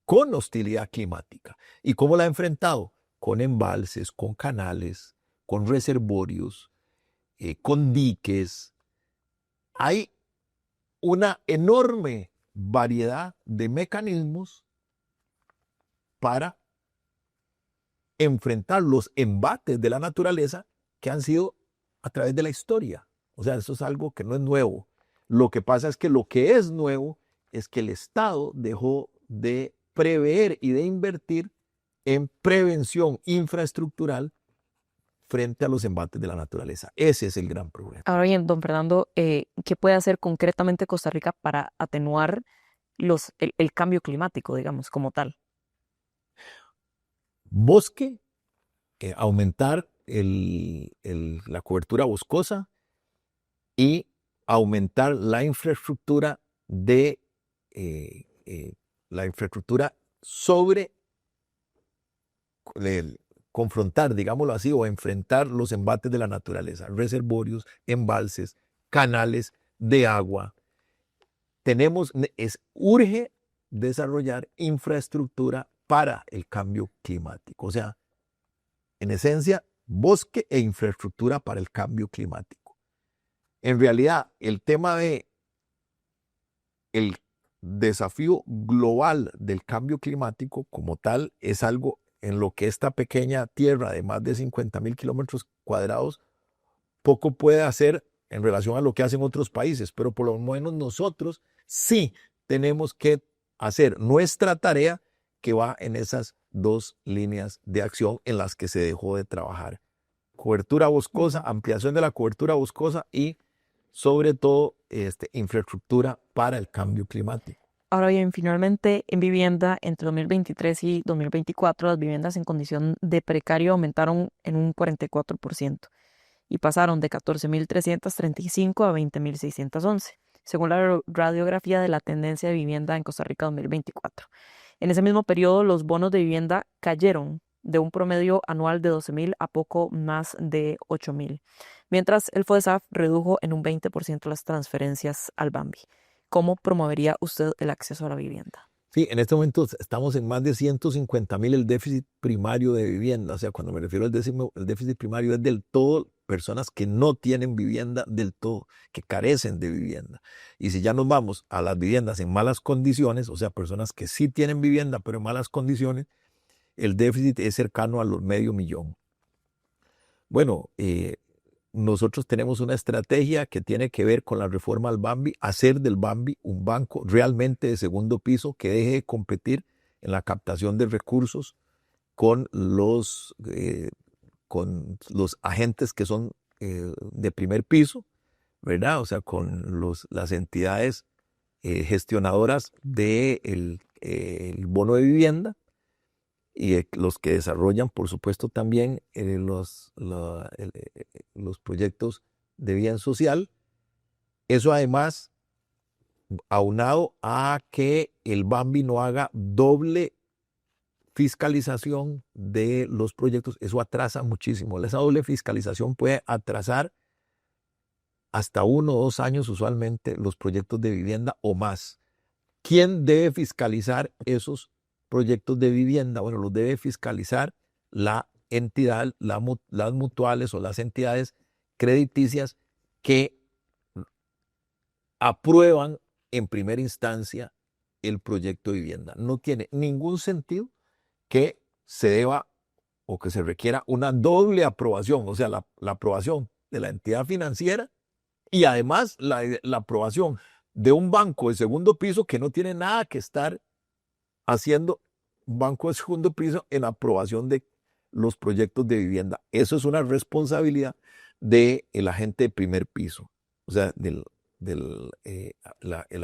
con hostilidad climática. ¿Y cómo la ha enfrentado? Con embalses, con canales, con reservorios, con diques. Hay una enorme variedad de mecanismos para enfrentar los embates de la naturaleza que han sido a través de la historia. O sea, eso es algo que no es nuevo. Lo que pasa es que lo que es nuevo es que el Estado dejó de prever y de invertir en prevención infraestructural frente a los embates de la naturaleza. Ese es el gran problema. Ahora bien, don Fernando, ¿qué puede hacer concretamente Costa Rica para atenuar el cambio climático, digamos, como tal? Bosque, aumentar la cobertura boscosa y aumentar la infraestructura la infraestructura sobre confrontar, digámoslo así, o enfrentar los embates de la naturaleza, reservorios, embalses, canales de agua. Urge desarrollar infraestructura para el cambio climático. O sea, en esencia, bosque e infraestructura para el cambio climático. En realidad, el tema de el desafío global del cambio climático como tal es algo en lo que esta pequeña tierra de más de 50,000 kilómetros cuadrados poco puede hacer en relación a lo que hacen otros países, pero por lo menos nosotros sí tenemos que hacer nuestra tarea que va en esas 2 líneas de acción en las que se dejó de trabajar. Cobertura boscosa, ampliación de la cobertura boscosa y sobre todo infraestructura para el cambio climático. Ahora bien, finalmente en vivienda, entre 2023 y 2024, las viviendas en condición de precario aumentaron en un 44% y pasaron de 14.335 a 20.611, según la radiografía de la tendencia de vivienda en Costa Rica 2024. En ese mismo periodo, los bonos de vivienda cayeron de un promedio anual de 12.000 a poco más de 8.000, mientras el FODESAF redujo en un 20% las transferencias al BAMBI. ¿Cómo promovería usted el acceso a la vivienda? Sí, en este momento estamos en más de 150,000 el déficit primario de vivienda. O sea, cuando me refiero al el déficit primario es del todo personas que no tienen vivienda del todo, que carecen de vivienda. Y si ya nos vamos a las viviendas en malas condiciones, o sea, personas que sí tienen vivienda pero en malas condiciones, el déficit es cercano a los 500,000. Bueno, nosotros tenemos una estrategia que tiene que ver con la reforma al BAMBI, hacer del BAMBI un banco realmente de segundo piso que deje de competir en la captación de recursos con los agentes que son de primer piso, ¿verdad? O sea, con las entidades gestionadoras del bono de vivienda y los que desarrollan, por supuesto, también los proyectos de bien social. Eso además, aunado a que el Bambi no haga doble fiscalización de los proyectos, eso atrasa muchísimo. Esa doble fiscalización puede atrasar hasta 1 o 2 años usualmente los proyectos de vivienda o más. ¿Quién debe fiscalizar esos proyectos de vivienda? Bueno, los debe fiscalizar la entidad, las mutuales o las entidades crediticias que aprueban en primera instancia el proyecto de vivienda. No tiene ningún sentido que se deba o que se requiera una doble aprobación, o sea, la aprobación de la entidad financiera y además la aprobación de un banco de segundo piso que no tiene nada que estar haciendo un banco de segundo piso en aprobación de los proyectos de vivienda. Eso es una responsabilidad del agente de primer piso, o sea, el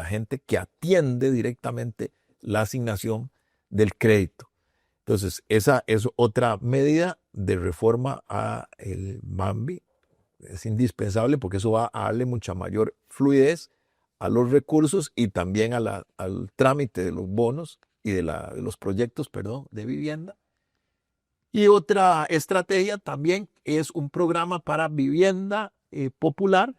agente que atiende directamente la asignación del crédito. Entonces, esa es otra medida de reforma a el Bambi. Es indispensable porque eso va a darle mucha mayor fluidez a los recursos y también al trámite de los bonos y de los proyectos, perdón, de vivienda. Y otra estrategia también es un programa para vivienda popular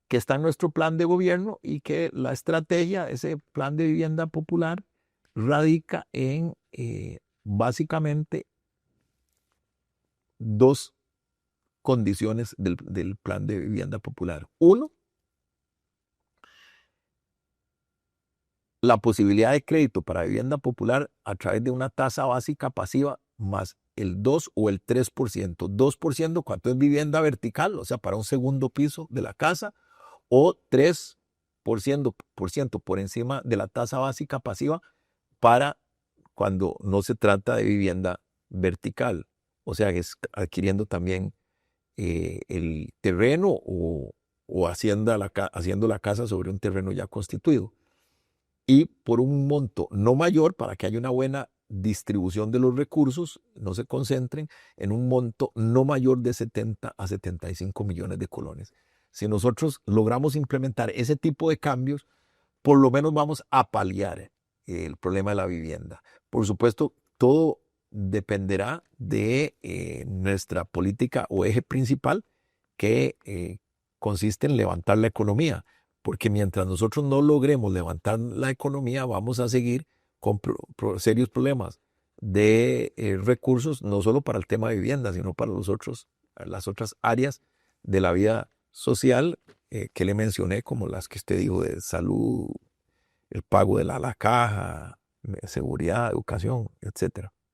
que está en nuestro plan de gobierno y que la estrategia, ese plan de vivienda popular, radica en básicamente 2 condiciones del plan de vivienda popular. 1, la posibilidad de crédito para vivienda popular a través de una tasa básica pasiva más el 2 o el 3%. 2% cuando es vivienda vertical, o sea, para un segundo piso de la casa, o 3% por encima de la tasa básica pasiva para cuando no se trata de vivienda vertical, o sea, es adquiriendo también el terreno o haciendo la casa sobre un terreno ya constituido. Y por un monto no mayor, para que haya una buena distribución de los recursos, no se concentren en un monto no mayor de 70 a 75 millones de colones. Si nosotros logramos implementar ese tipo de cambios, por lo menos vamos a paliar el problema de la vivienda. Por supuesto, todo dependerá de nuestra política o eje principal que consiste en levantar la economía, porque mientras nosotros no logremos levantar la economía, vamos a seguir con serios problemas de recursos, no solo para el tema de vivienda, sino para las otras áreas de la vida social que le mencioné, como las que usted dijo de salud, el pago de la caja, seguridad, educación, etcétera.